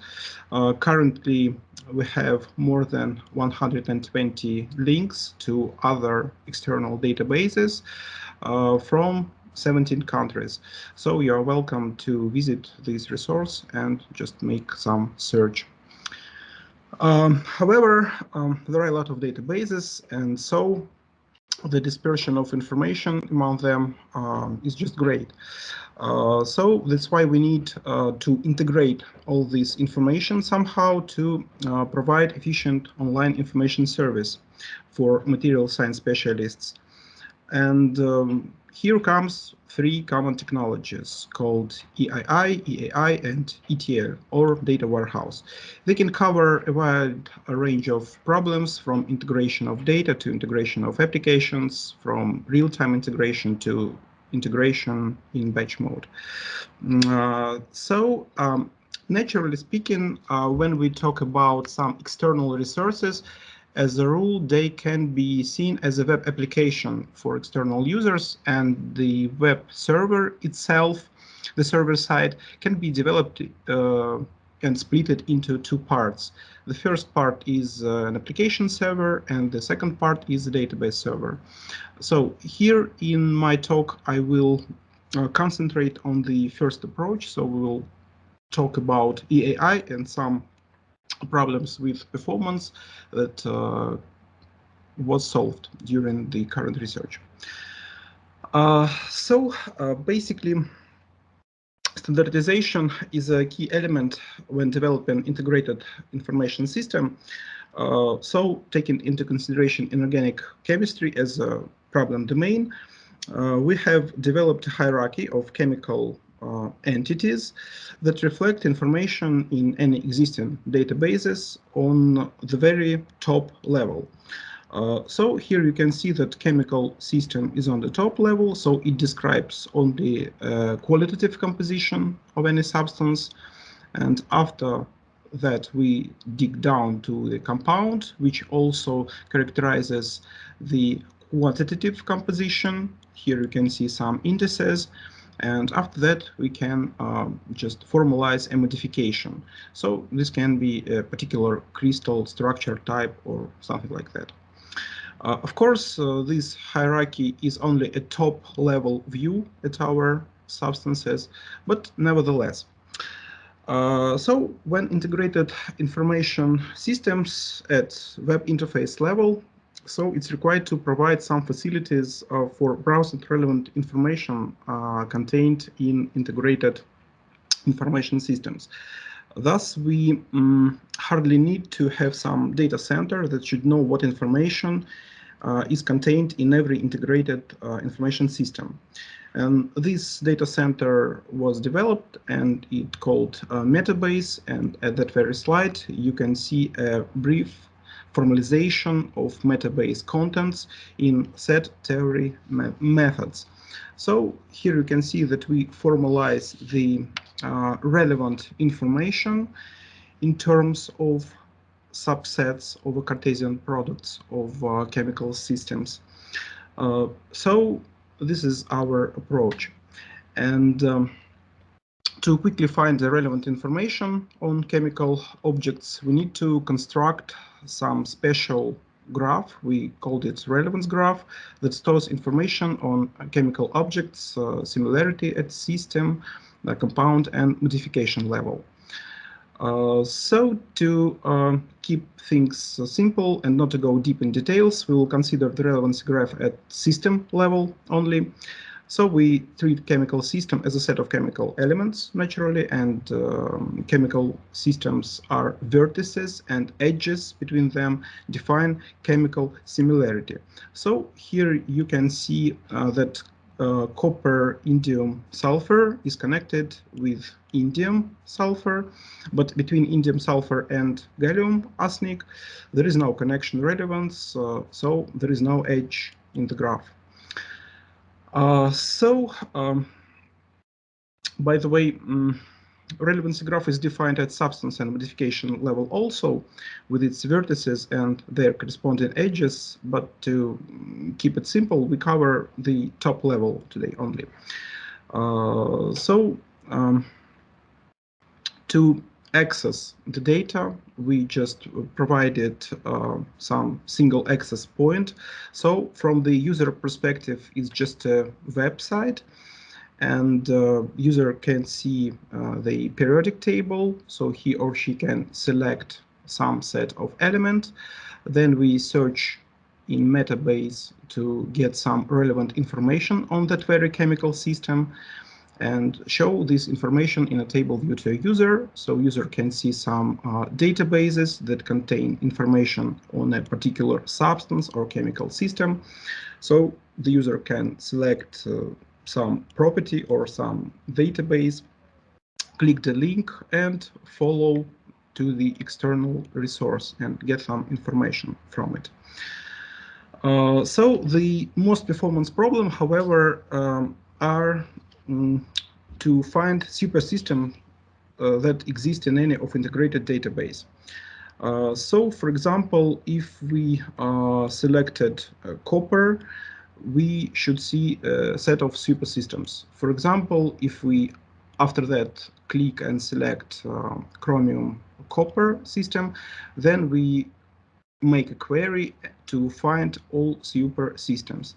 Currently, we have more than 120 links to other external databases from 17 countries. So you are welcome to visit this resource and just make some search. However, there are a lot of databases, and so the dispersion of information among them is just great. So that's why we need to integrate all this information somehow to provide efficient online information service for material science specialists. And here comes three common technologies called EII, EAI, and ETL, or data warehouse. They can cover a wide range of problems, from integration of data to integration of applications, from real-time integration to integration in batch mode. Naturally speaking, when we talk about some external resources, as a rule, they can be seen as a web application for external users, and the web server itself, the server side, can be developed and split into two parts. The first part is an application server, and the second part is a database server. So here in my talk, I will concentrate on the first approach. So we will talk about EAI and some problems with performance that was solved during the current research. Basically, standardization is a key element when developing integrated information system. So taking into consideration inorganic chemistry as a problem domain, we have developed a hierarchy of chemical entities that reflect information in any existing databases on the very top level. So here you can see that chemical system is on the top level, so it describes only qualitative composition of any substance, and after that we dig down to the compound, which also characterizes the quantitative composition. Here you can see some indices, and after that we can just formalize a modification. So this can be a particular crystal structure type or something like that. Of course, this hierarchy is only a top-level view at our substances, but nevertheless. So when integrated information systems at web interface level, so it's required to provide some facilities for browsing relevant information contained in integrated information systems. Thus, we hardly need to have some data center that should know what information is contained in every integrated information system. And this data center was developed, and it called Metabase. And at that very slide, you can see a brief formalization of Metabase contents in set theory methods. So here you can see that we formalize the relevant information in terms of subsets of Cartesian products of chemical systems. So this is our approach. And to quickly find the relevant information on chemical objects, we need to construct some special graph. We called it relevance graph that stores information on chemical objects, similarity at system, compound, and modification level. So to keep things simple and not to go deep in details, we will consider the relevance graph at system level only. So we treat chemical system as a set of chemical elements, naturally, and chemical systems are vertices and edges between them define chemical similarity. So here you can see that copper, indium, sulfur is connected with indium, sulfur, but between indium, sulfur and gallium, arsenic, there is no connection relevance, so there is no edge in the graph. By the way, relevancy graph is defined at substance and modification level also, with its vertices and their corresponding edges, but to keep it simple, we cover the top level today only. To access the data, we just provided some single access point. So from the user perspective, it's just a website, and user can see the periodic table, so he or she can select some set of elements. Then we search in metabase to get some relevant information on that very chemical system and show this information in a table view to a user, so user can see some databases that contain information on a particular substance or chemical system. So the user can select some property or some database, click the link and follow to the external resource and get some information from it. So the most performance problem, however, are to find super system that exist in any of integrated database. So for example, if we selected copper, we should see a set of super systems. For example, if we after that click and select chromium copper system, then we make a query to find all super systems.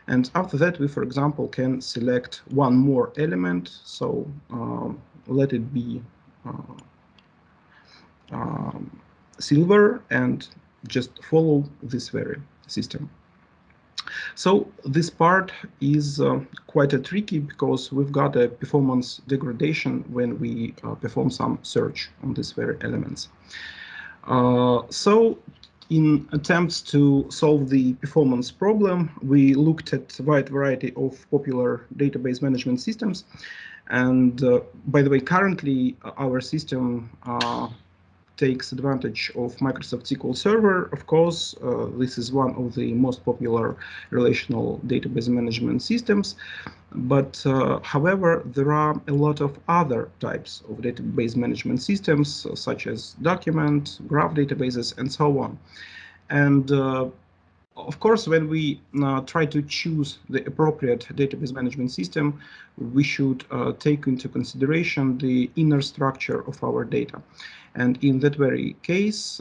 And after that, we, for example, can select one more element. So let it be silver and just follow this very system. So this part is quite a tricky because we've got a performance degradation when we perform some search on these very elements. So in attempts to solve the performance problem, we looked at a wide variety of popular database management systems. And by the way, currently our system takes advantage of Microsoft SQL Server. Of course, this is one of the most popular relational database management systems. But however, there are a lot of other types of database management systems, such as document, graph databases, and so on. And of course, when we try to choose the appropriate database management system, we should take into consideration the inner structure of our data. And in that very case,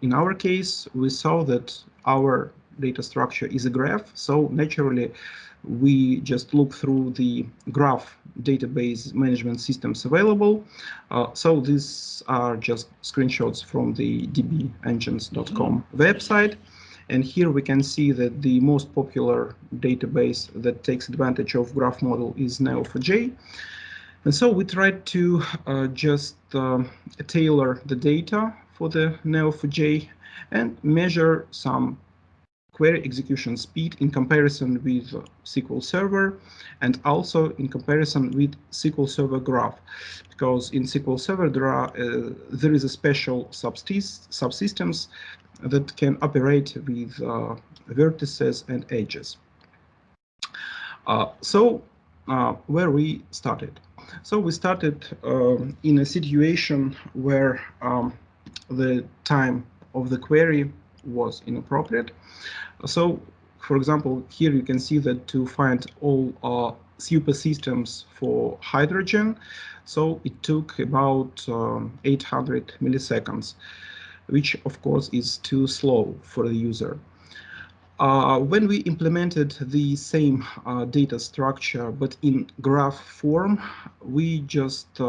in our case, we saw that our data structure is a graph. So naturally, we just look through the graph database management systems available. So these are just screenshots from the dbengines.com website. And here we can see that the most popular database that takes advantage of graph model is Neo4j. And so we tried to just tailor the data for the Neo4j and measure some query execution speed in comparison with SQL Server and also in comparison with SQL Server graph, because in SQL Server there is a special subsystems that can operate with vertices and edges. Where we started. So we started in a situation where the time of the query was inappropriate. So, for example, here you can see that to find all super systems for hydrogen, so it took about 800 milliseconds, which of course is too slow for the user. When we implemented the same data structure but in graph form, we just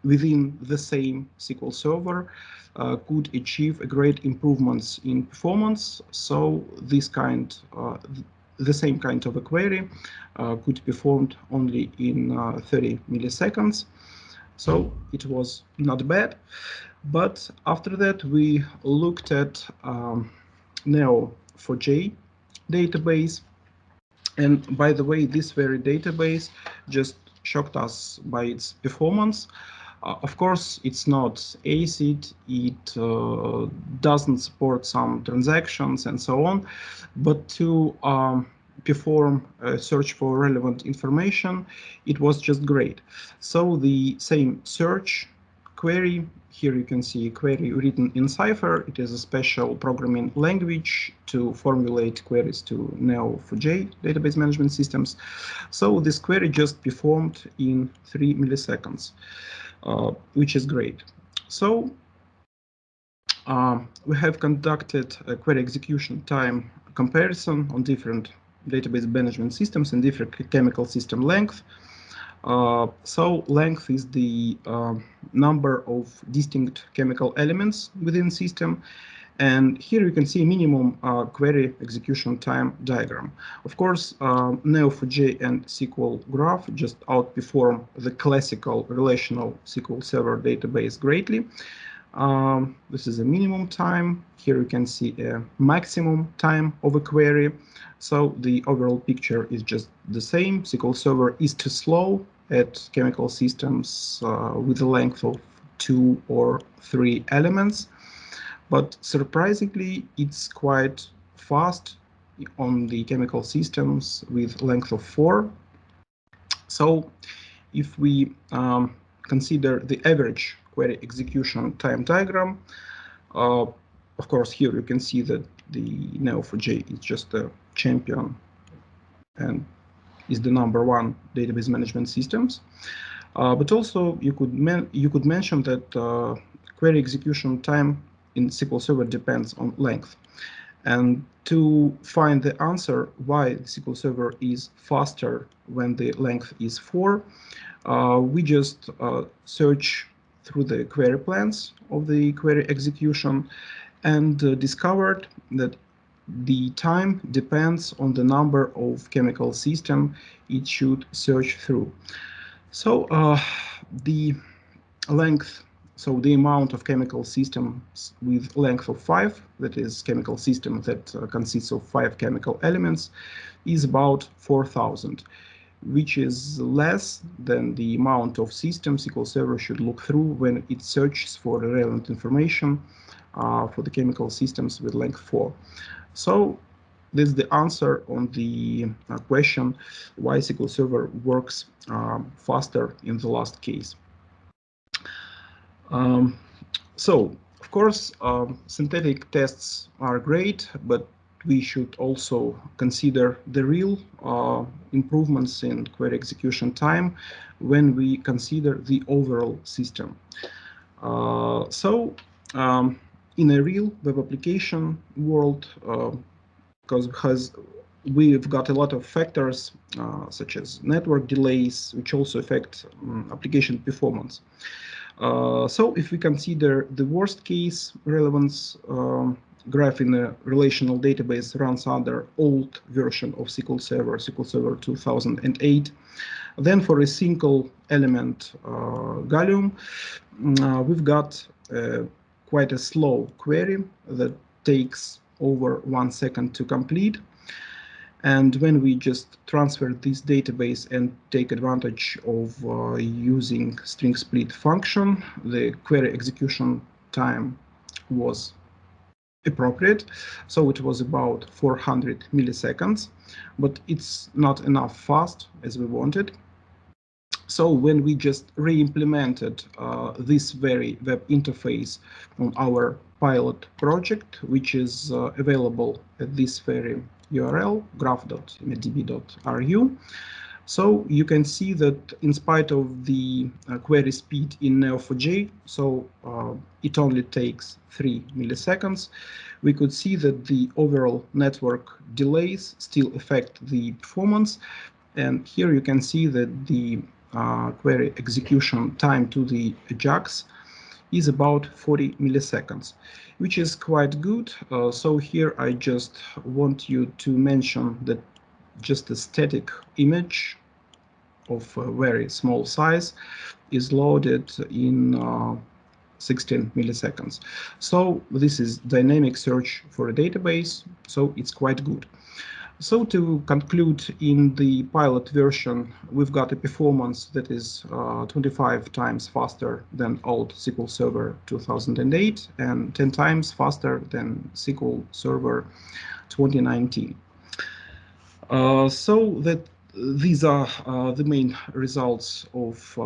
within the same SQL Server could achieve a great improvements in performance. So this kind, the same kind of a query could be performed only in 30 milliseconds. So it was not bad. But after that, we looked at Neo4j database. And by the way, this very database just shocked us by its performance. Of course, it's not ACID, it doesn't support some transactions and so on, but to perform a search for relevant information, it was just great. So the same search query, here you can see a query written in Cypher. It is a special programming language to formulate queries to Neo4j database management systems. So this query just performed in 3 milliseconds. Which is great. So we have conducted a query execution time comparison on different database management systems and different chemical system length. So length is the number of distinct chemical elements within system. And here you can see minimum query execution time diagram. Of course, Neo4j and SQL Graph just outperform the classical relational SQL Server database greatly. This is a minimum time. Here you can see a maximum time of a query. So the overall picture is just the same. SQL Server is too slow at chemical systems with a length of 2 or 3 elements. But surprisingly, it's quite fast on the chemical systems with length of 4. So if we consider the average query execution time diagram, of course, here you can see that the Neo4j is just a champion and is the #1 database management systems. But also you could mention that query execution time in SQL Server depends on length. And to find the answer why the SQL Server is faster when the length is 4, we just search through the query plans of the query execution and discovered that the time depends on the number of chemical system it should search through. So the length, so the amount of chemical systems with length of 5, that is chemical system that consists of 5 chemical elements, is about 4,000, which is less than the amount of systems SQL Server should look through when it searches for the relevant information for the chemical systems with length 4. So this is the answer on the question why SQL Server works faster in the last case. So, of course, synthetic tests are great, but we should also consider the real improvements in query execution time when we consider the overall system. In a real web application world, because we've got a lot of factors such as network delays, which also affect application performance. So if we consider the worst case relevance graph in a relational database runs under old version of SQL Server 2008, then for a single element gallium, we've got quite a slow query that takes over 1 second to complete. And when we just transfer this database and take advantage of using string split function, the query execution time was appropriate. So it was about 400 milliseconds, but it's not enough fast as we wanted. So when we just re-implemented this very web interface on our pilot project, which is available at this very URL, graph.imdb.ru, so you can see that in spite of the query speed in Neo4j, so it only takes 3 milliseconds, we could see that the overall network delays still affect the performance. And here you can see that the query execution time to the AJAX is about 40 milliseconds, which is quite good. So here I just want you to mention that just a static image of a very small size is loaded in 16 milliseconds. So this is dynamic search for a database, so it's quite good. So to conclude, in the pilot version, we've got a performance that is 25 times faster than old SQL Server 2008 and 10 times faster than SQL Server 2019. So that these are the main results of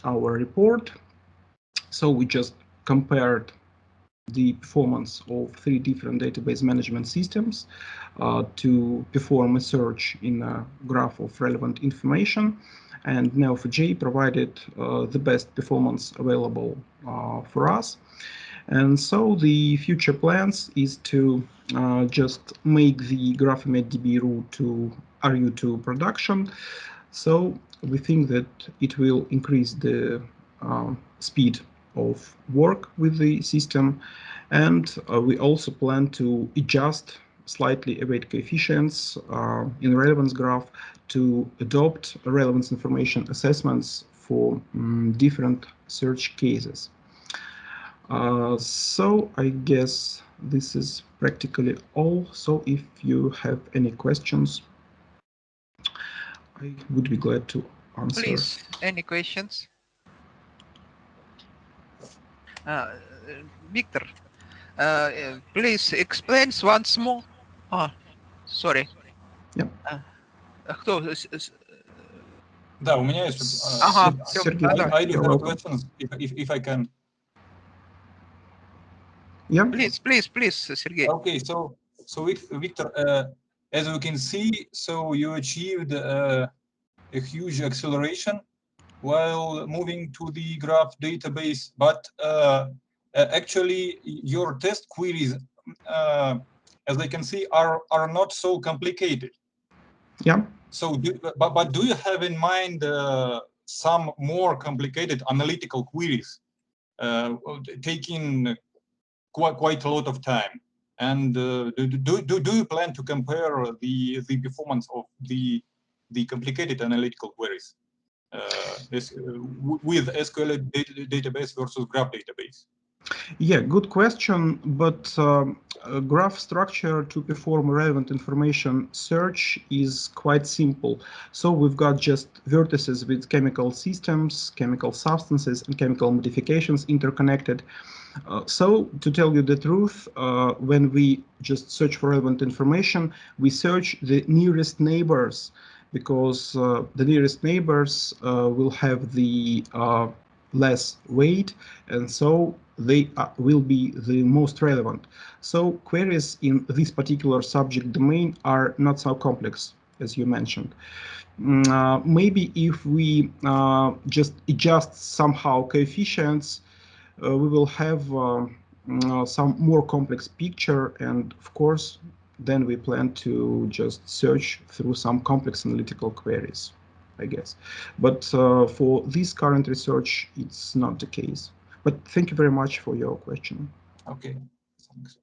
our report. So we just compared the performance of 3 different database management systems to perform a search in a graph of relevant information, and Neo4j provided the best performance available for us. And so the future plans is to just make the GraphMDB route to RU2 production. So we think that it will increase the speed of work with the system, and we also plan to adjust slightly await coefficients in relevance graph to adopt relevance information assessments for different search cases. So I guess this is practically all. So if you have any questions, I would be glad to answer. Please, any questions? Victor, please explain once more. Sorry. Yeah. Кто? Да, у меня есть. Сергей, I do have questions, if I can. Yeah. Please, Sergey. Okay, so Victor, as we can see, so you achieved a huge acceleration while moving to the graph database, but actually your test queries, as I can see, are not so complicated. Yeah. So, but do you have in mind some more complicated analytical queries, taking quite a lot of time? And do you plan to compare the performance of the complicated analytical queries with SQL database versus graph database? Yeah, good question, but graph structure to perform relevant information search is quite simple. So we've got just vertices with chemical systems, chemical substances, and chemical modifications interconnected. So to tell you the truth, when we just search for relevant information, we search the nearest neighbors, because the nearest neighbors will have the less weight, and so they will be the most relevant. So queries in this particular subject domain are not so complex, as you mentioned. Maybe if we just adjust somehow coefficients, we will have some more complex picture, and of course, then we plan to just search through some complex analytical queries, I guess. But for this current research, it's not the case. But thank you very much for your question. Okay, thanks.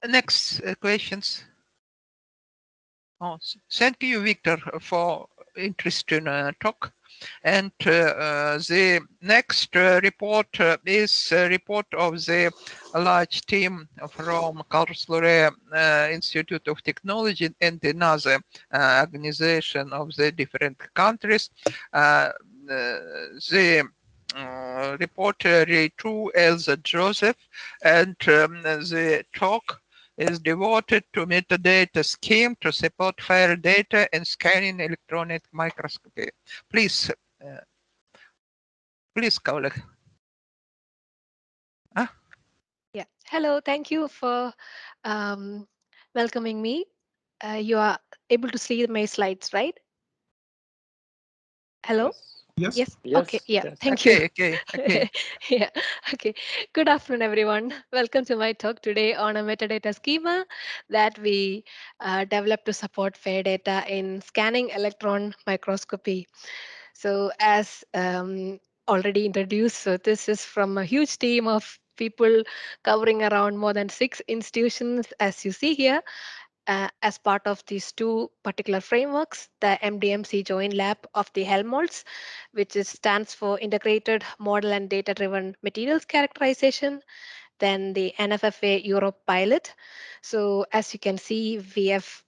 Next questions. Thank you, Victor, for interesting talk. And the next report is a report of the large team from Karlsruhe Institute of Technology and another organization of the different countries. The reporter to as Joseph, and the talk is devoted to metadata scheme to support fire data and scanning electronic microscopy. Please, colleague. Yeah. Hello. Thank you for welcoming me. You are able to see my slides, right? Hello? Yes. Yes. Yes, Okay. Yeah. yes. Thank you. Okay. Yeah. Okay. Good afternoon, everyone. Welcome to my talk today on a metadata schema that we developed to support fair data in scanning electron microscopy. So as already introduced, so this is from a huge team of people covering around more than 6 institutions, as you see here. As part of these two particular frameworks, the MDMC Joint Lab of the Helmholtz, which stands for Integrated Model and Data-Driven Materials Characterization, then the NFFA Europe pilot. So as you can see, we have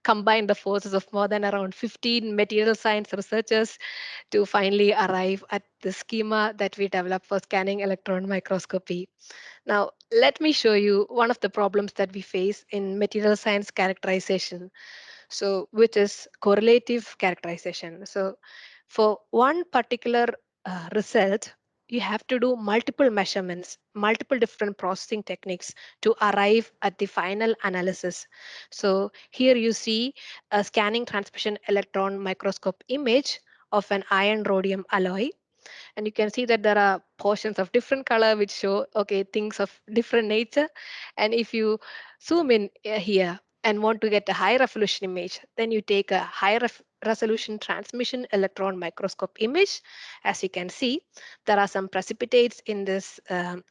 combined the forces of more than around 15 material science researchers to finally arrive at the schema that we developed for scanning electron microscopy. Now, let me show you one of the problems that we face in material science characterization, so which is correlative characterization. So for one particular result, you have to do multiple measurements, multiple different processing techniques to arrive at the final analysis. So here you see a scanning transmission electron microscope image of an iron rhodium alloy, and you can see that there are portions of different color which show okay things of different nature. And if you zoom in here and want to get a high resolution image, then you take a high resolution transmission electron microscope image. As you can see, there are some precipitates in this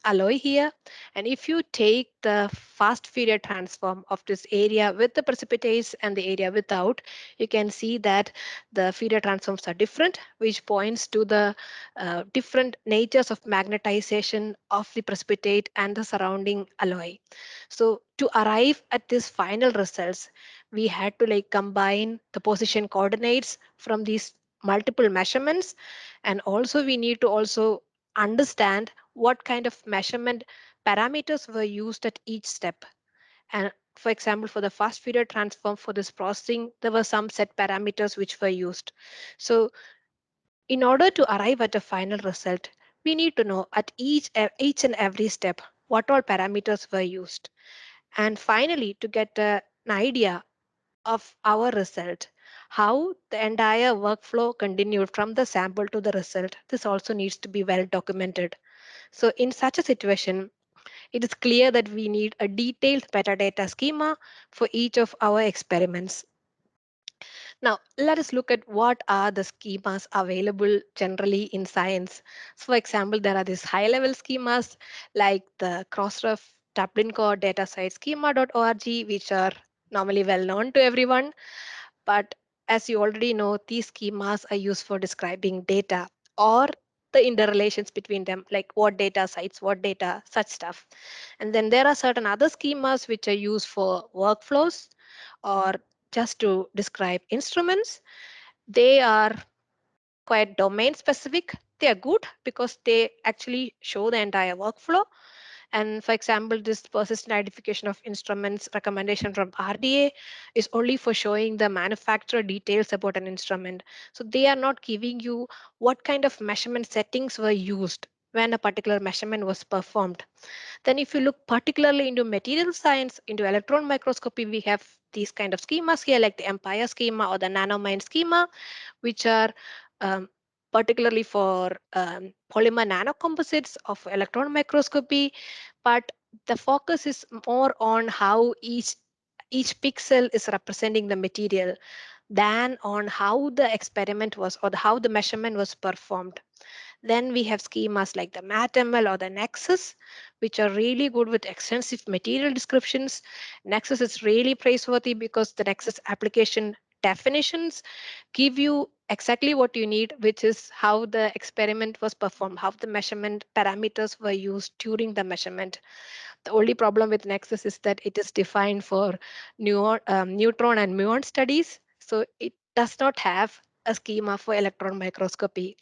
alloy here, and if you take the fast Fourier transform of this area with the precipitates and the area without, you can see that the Fourier transforms are different, which points to the different natures of magnetization of the precipitate and the surrounding alloy. So to arrive at this final results, we had to like combine the position coordinates from these multiple measurements, and also we need to also understand what kind of measurement parameters were used at each step. And for example, for the fast Fourier transform for this processing, there were some set parameters which were used. So in order to arrive at a final result, we need to know at each and every step what all parameters were used. And finally, to get an idea of our result, how the entire workflow continued from the sample to the result, this also needs to be well documented. So in such a situation, it is clear that we need a detailed metadata schema for each of our experiments. Now, let us look at what are the schemas available generally in science. So, for example, there are these high-level schemas like the Crossref Dublin Core Datasite schema.org, which are normally well known to everyone. But as you already know, these schemas are used for describing data or the interrelations between them, like what data sites, what data, such stuff. And then there are certain other schemas which are used for workflows or just to describe instruments. They are quite domain specific. They are good because they actually show the entire workflow. And for example, this persistent identification of instruments recommendation from RDA is only for showing the manufacturer details about an instrument. So they are not giving you what kind of measurement settings were used when a particular measurement was performed. Then if you look particularly into material science, into electron microscopy, we have these kind of schemas here like the Empire schema or the Nanomind schema, which are particularly for polymer nanocomposites of electron microscopy. But the focus is more on how each pixel is representing the material than on how the experiment was or how the measurement was performed. Then we have schemas like the MathML or the Nexus, which are really good with extensive material descriptions. Nexus is really praiseworthy because the Nexus application definitions give you exactly what you need, which is how the experiment was performed, how the measurement parameters were used during the measurement. The only problem with Nexus is that it is defined for neutron and muon studies, so it does not have a schema for electron microscopy.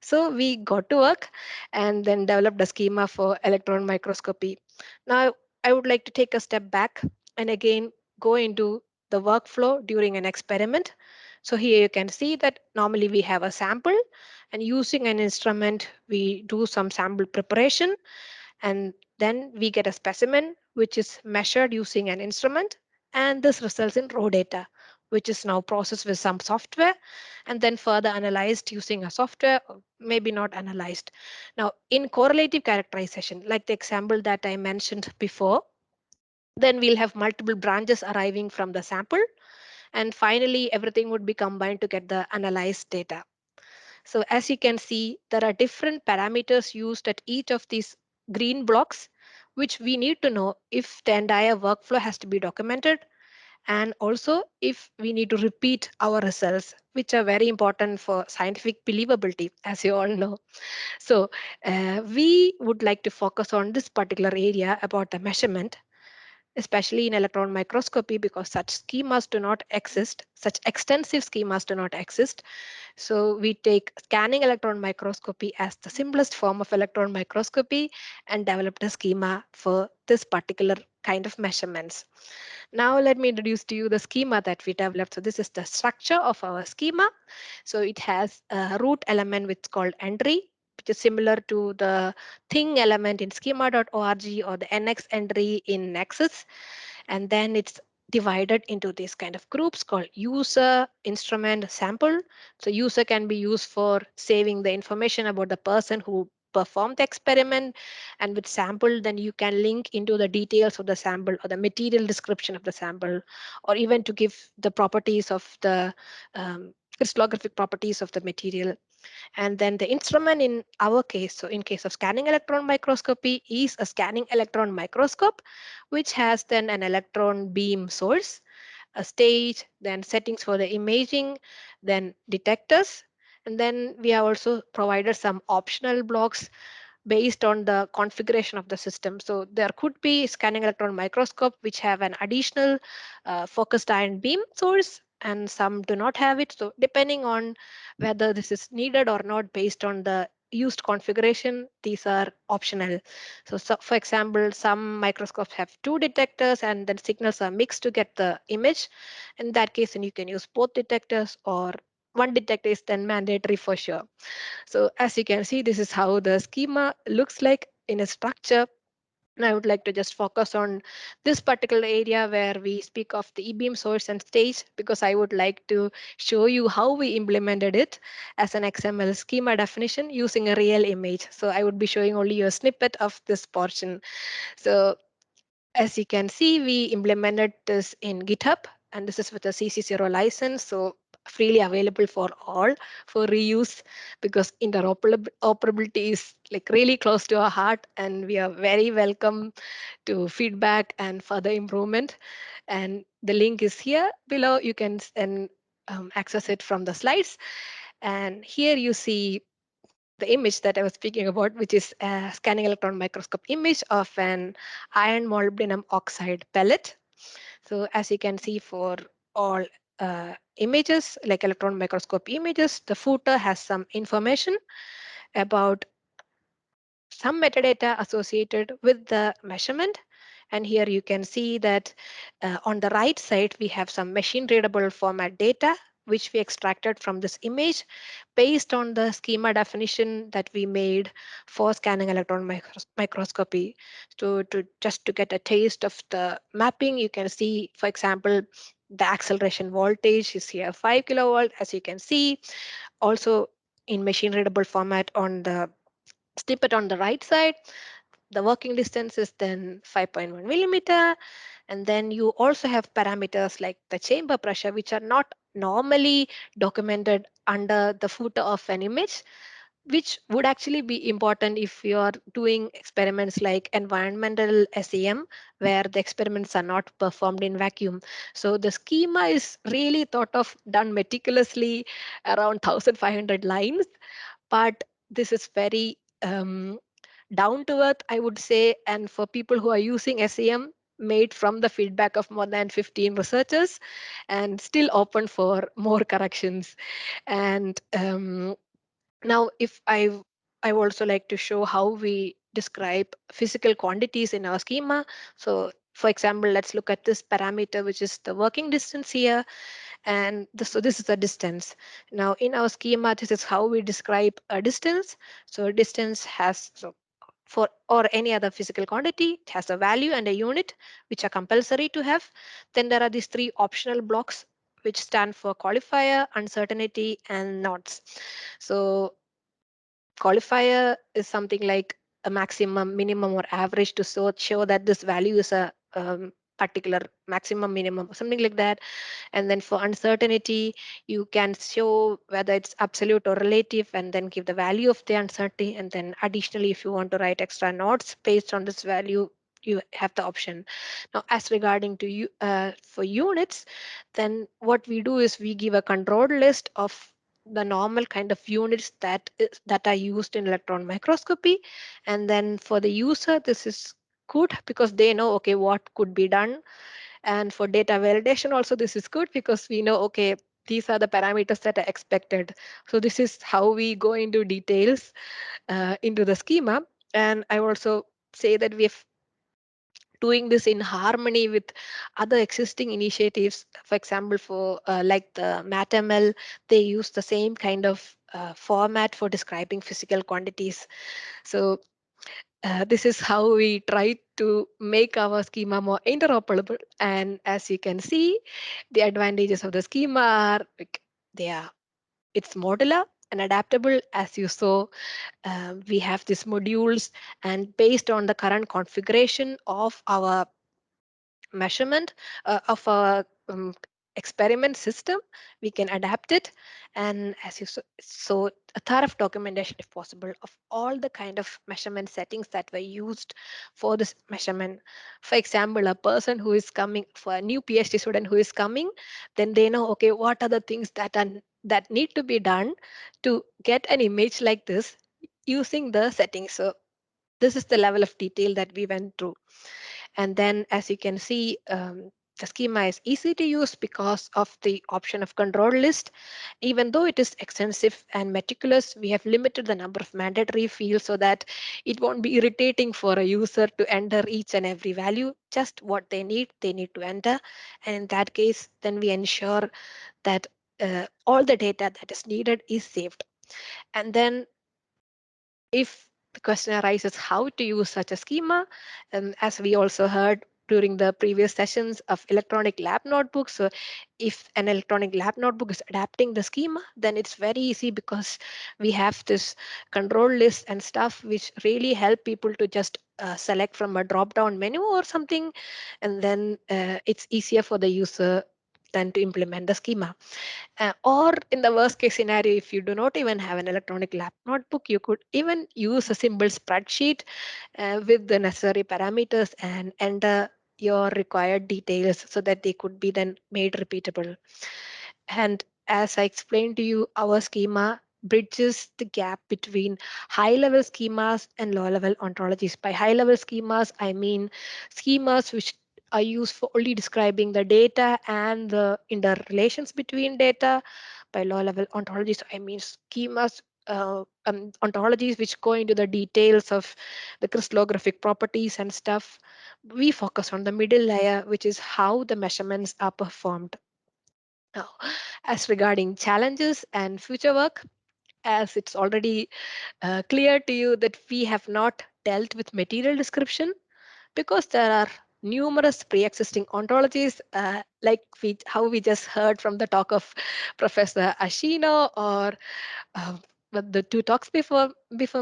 So we got to work and then developed a schema for electron microscopy. Now, I would like to take a step back and again go into the workflow during an experiment. So here you can see that normally we have a sample, and using an instrument, we do some sample preparation, and then we get a specimen which is measured using an instrument, and this results in raw data, which is now processed with some software and then further analyzed using a software, or maybe not analyzed. Now, in correlative characterization, like the example that I mentioned before, then we'll have multiple branches arriving from the sample, and finally everything would be combined to get the analyzed data. So as you can see, there are different parameters used at each of these green blocks, which we need to know if the entire workflow has to be documented, and also if we need to repeat our results, which are very important for scientific believability, as you all know. So we would like to focus on this particular area about the measurement, especially in electron microscopy, because such schemas do not exist, such extensive schemas do not exist. So we take scanning electron microscopy as the simplest form of electron microscopy and developed a schema for this particular kind of measurements. Now let me introduce to you the schema that we developed. So this is the structure of our schema. So it has a root element which is called entry, which is similar to the thing element in schema.org or the NX entry in Nexus. And then it's divided into these kind of groups called user, instrument, sample. So user can be used for saving the information about the person who performed the experiment, and with sample then you can link into the details of the sample or the material description of the sample, or even to give the properties of the crystallographic properties of the material. And then the instrument in our case, so in case of scanning electron microscopy, is a scanning electron microscope, which has then an electron beam source, a stage, then settings for the imaging, then detectors. And then we have also provided some optional blocks based on the configuration of the system. So there could be scanning electron microscope which have an additional focused ion beam source, and some do not have it. So depending on whether this is needed or not based on the used configuration, these are optional. So for example, some microscopes have two detectors and then signals are mixed to get the image. In that case, then you can use both detectors, or one detector is then mandatory for sure. So as you can see, this is how the schema looks like in a structure. And I would like to just focus on this particular area where we speak of the e-beam source and stage, because I would like to show you how we implemented it as an XML schema definition using a real image. So I would be showing only you a snippet of this portion. So as you can see, we implemented this in GitHub, and this is with a CC0 license, so freely available for all for reuse, because interoperability is like really close to our heart, and we are very welcome to feedback and further improvement. And the link is here below. You can access it from the slides. And here you see the image that I was speaking about, which is a scanning electron microscope image of an iron molybdenum oxide pellet. So as you can see, for all images, like electron microscope images, the footer has some information about some metadata associated with the measurement. And here you can see that on the right side, we have some machine readable format data, which we extracted from this image based on the schema definition that we made for scanning electron microscopy. So just to get a taste of the mapping, you can see, for example, the acceleration voltage is here 5 kilovolt, as you can see. Also in machine readable format on the snippet on the right side, the working distance is then 5.1 millimeter. And then you also have parameters like the chamber pressure, which are not normally documented under the footer of an image, which would actually be important if you are doing experiments like environmental SEM, where the experiments are not performed in vacuum. So the schema is really thought of, done meticulously, around 1,500 lines, but this is very down to earth, I would say, and for people who are using SEM, made from the feedback of more than 15 researchers, and still open for more corrections. And Now, if I also like to show how we describe physical quantities in our schema. So for example, let's look at this parameter, which is the working distance here. And so this is the distance. Now in our schema, this is how we describe a distance. So distance has, so for or any other physical quantity, it has a value and a unit, which are compulsory to have. Then there are these three optional blocks, which stand for qualifier, uncertainty, and nodes. So qualifier is something like a maximum, minimum, or average to show that this value is a particular maximum, minimum, something like that. And then for uncertainty, you can show whether it's absolute or relative, and then give the value of the uncertainty. And then additionally, if you want to write extra nodes based on this value, you have the option. Now, as regarding to you for units, then what we do is we give a controlled list of the normal kind of units that are used in electron microscopy. And then for the user, this is good because they know, okay, what could be done. And for data validation also, this is good because we know, okay, these are the parameters that are expected. So this is how we go into details into the schema. And I also say that we've doing this in harmony with other existing initiatives. For example, for like the MatML, they use the same kind of format for describing physical quantities. So this is how we try to make our schema more interoperable. And as you can see, the advantages of the schema are like, it's modular and adaptable. As you saw, we have these modules, and based on the current configuration of our measurement of a experiment system, we can adapt it. And as you saw, so a thorough documentation, if possible, of all the kind of measurement settings that were used for this measurement. For example, a person who is coming, for a new PhD student who is coming, then they know, okay, what are the things that need to be done to get an image like this using the settings. So this is the level of detail that we went through. And then, as you can see, the schema is easy to use because of the option of control list. Even though it is extensive and meticulous, we have limited the number of mandatory fields so that it won't be irritating for a user to enter each and every value. Just what they need to enter. And in that case, then we ensure that all the data that is needed is saved. And then if the question arises how to use such a schema, as we also heard during the previous sessions of electronic lab notebooks. So if an electronic lab notebook is adapting the schema, then it's very easy because we have this control list and stuff which really help people to just select from a drop-down menu or something, and then it's easier for the user than to implement the schema. Or in the worst case scenario, if you do not even have an electronic lab notebook, you could even use a simple spreadsheet with the necessary parameters and enter your required details so that they could be then made repeatable. And as I explained to you, our schema bridges the gap between high-level schemas and low-level ontologies. By high-level schemas, I mean schemas which are used for only describing the data and the interrelations between data. By low-level ontologies, I mean schemas, ontologies which go into the details of the crystallographic properties and stuff. We focus on the middle layer, which is how the measurements are performed. Now, as regarding challenges and future work, as it's already clear to you that we have not dealt with material description because there are numerous pre-existing ontologies, like how we just heard from the talk of Professor Ashino, or but the two talks before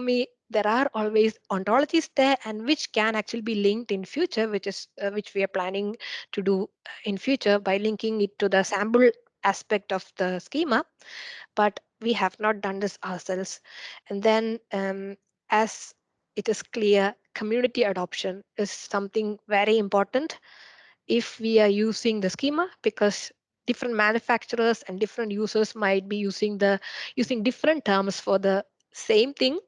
me. There are always ontologies there, and which can actually be linked in future, which we are planning to do in future by linking it to the sample aspect of the schema. But we have not done this ourselves. And then, as it is clear, community adoption is something very important if we are using the schema, because different manufacturers and different users might be using different terms for the same thing.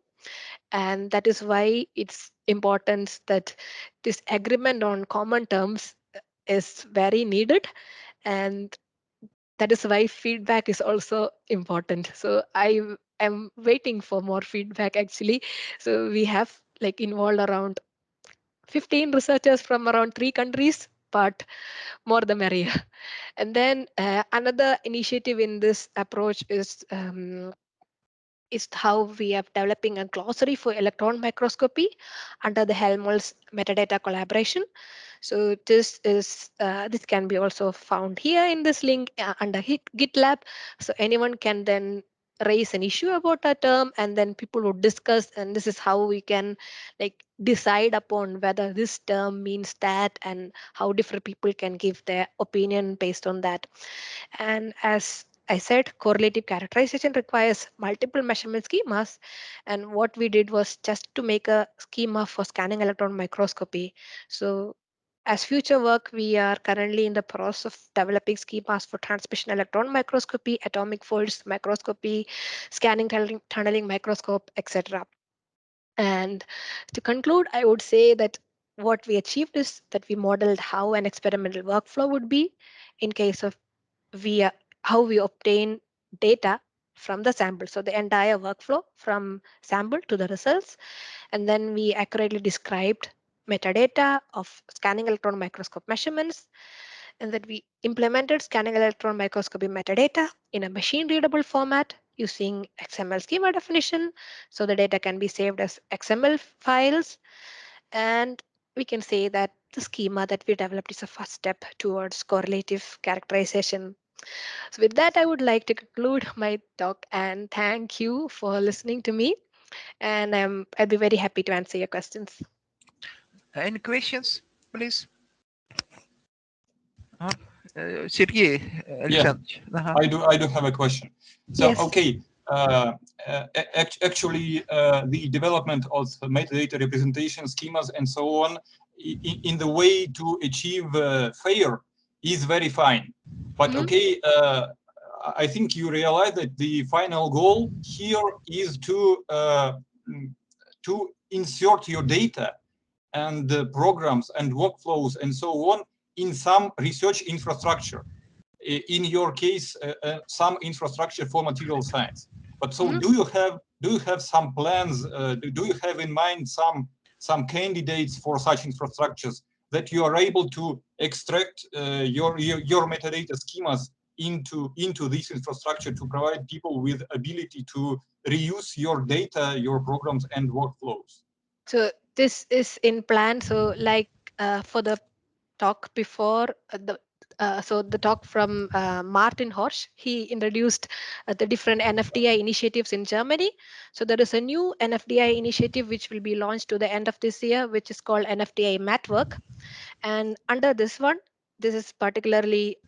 And that is why it's important that this agreement on common terms is very needed. And that is why feedback is also important. So I I'm waiting for more feedback actually. So we have like involved around 15 researchers from around 3 countries, but more the merrier. And then another initiative in this approach is how we are developing a glossary for electron microscopy under the Helmholtz metadata collaboration. So this can be also found here in this link under GitLab. So anyone can then raise an issue about a term, and then people would discuss, and this is how we can like decide upon whether this term means that, and how different people can give their opinion based on that. And as I said, correlative characterization requires multiple measurement schemas. And what we did was just to make a schema for scanning electron microscopy. So as future work, we are currently in the process of developing schemas for transmission electron microscopy, atomic folds microscopy, scanning tunneling microscope, etc. And to conclude, I would say that what we achieved is that we modeled how an experimental workflow would be in case of via how we obtain data from the sample. So the entire workflow from sample to the results. And then we accurately described metadata of scanning electron microscope measurements. And then we implemented scanning electron microscopy metadata in a machine readable format using XML schema definition. So the data can be saved as XML files. And we can say that the schema that we developed is a first step towards correlative characterization. So with that, I would like to conclude my talk and thank you for listening to me. And I'll be very happy to answer your questions. Any questions, please? Sergey Alexandrovich. I do have a question. So, Yes. okay, actually, the development of metadata representation schemas and so on in the way to achieve fair is very fine. But okay, I think you realize that the final goal here is to insert your data and programs and workflows and so on in some research infrastructure. In your case, some infrastructure for material science. But so, do you have some plans? Do you have in mind some candidates for such infrastructures that you are able to extract your metadata schemas into this infrastructure to provide people with ability to reuse your data, your programs, and workflows? So this is in plan. So like for the talk before so the talk from Martin Horsch, he introduced the different NFDI initiatives in Germany. So there is a new NFDI initiative which will be launched to the end of this year, which is called NFDI Network. And under this one, this is particularly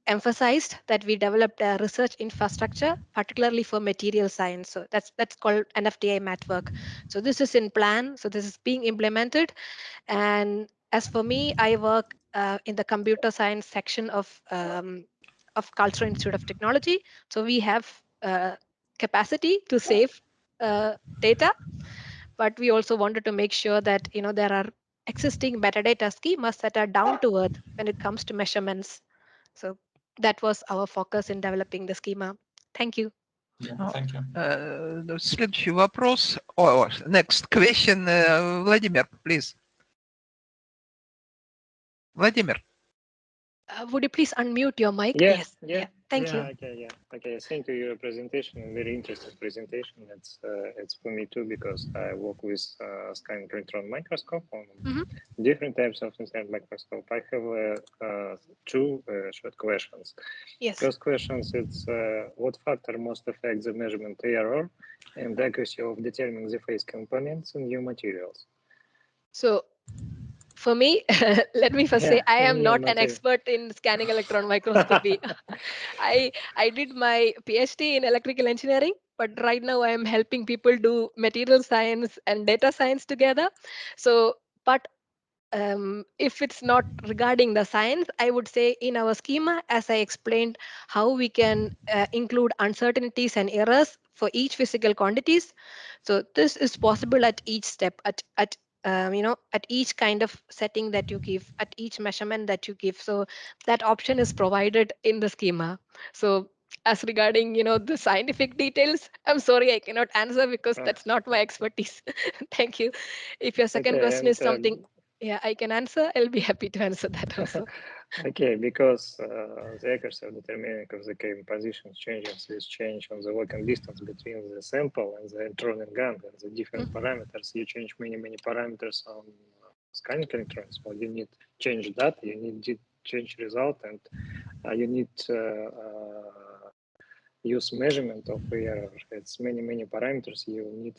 emphasized that we developed a research infrastructure, particularly for material science. So that's called NFDI Network. So this is in plan. So this is being implemented. And as for me, I work in the computer science section of Cultural Institute of Technology. So we have capacity to save data, but we also wanted to make sure that there are existing metadata schemas that are down to earth when it comes to measurements. So that was our focus in developing the schema. Thank you. Yeah, thank you. Следующий вопрос. Next question, Vladimir, please. Vladimir. Would you please unmute your mic? Yeah, Yes. Yeah. Thank you. Okay. Thank you for your presentation. Very interesting presentation. It's for me too, because I work with scanning electron microscope on different types of scanning microscope. I have two short questions. Yes. First question is what factor most affects the measurement error and accuracy of determining the phase components in new materials? So for me, let me first say I am not an expert in scanning electron microscopy. I did my PhD in electrical engineering, but right now I am helping people do material science and data science together. So, but if it's not regarding the science, I would say in our schema, as I explained, how we can include uncertainties and errors for each physical quantities. So this is possible at each step, at each kind of setting that you give, at each measurement that you give. So that option is provided in the schema. So As regarding, the scientific details, I'm sorry, I cannot answer because that's not my expertise. Thank you. If your second question is something, I can answer, I'll be happy to answer that also. Okay, because the accuracy of determining of the compositions changes with change on the working distance between the sample and the electron gun and the different parameters. You change many parameters on scanning electrons. Well, you need change that, you need to change result, and you need use measurement of error. It's many parameters you need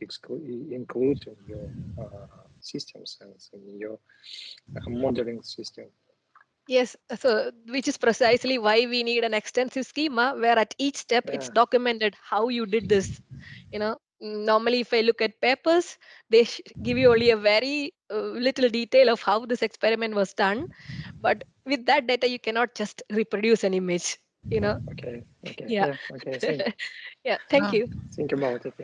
include in your systems and in your modeling system. Yes, so which is precisely why we need an extensive schema where at each step it's documented how you did this. Normally if I look at papers, they give you only a very little detail of how this experiment was done. But with that data, you cannot just reproduce an image. Okay. Yeah. Okay. Thank you. Yeah. Thank you. Think about it. Yeah.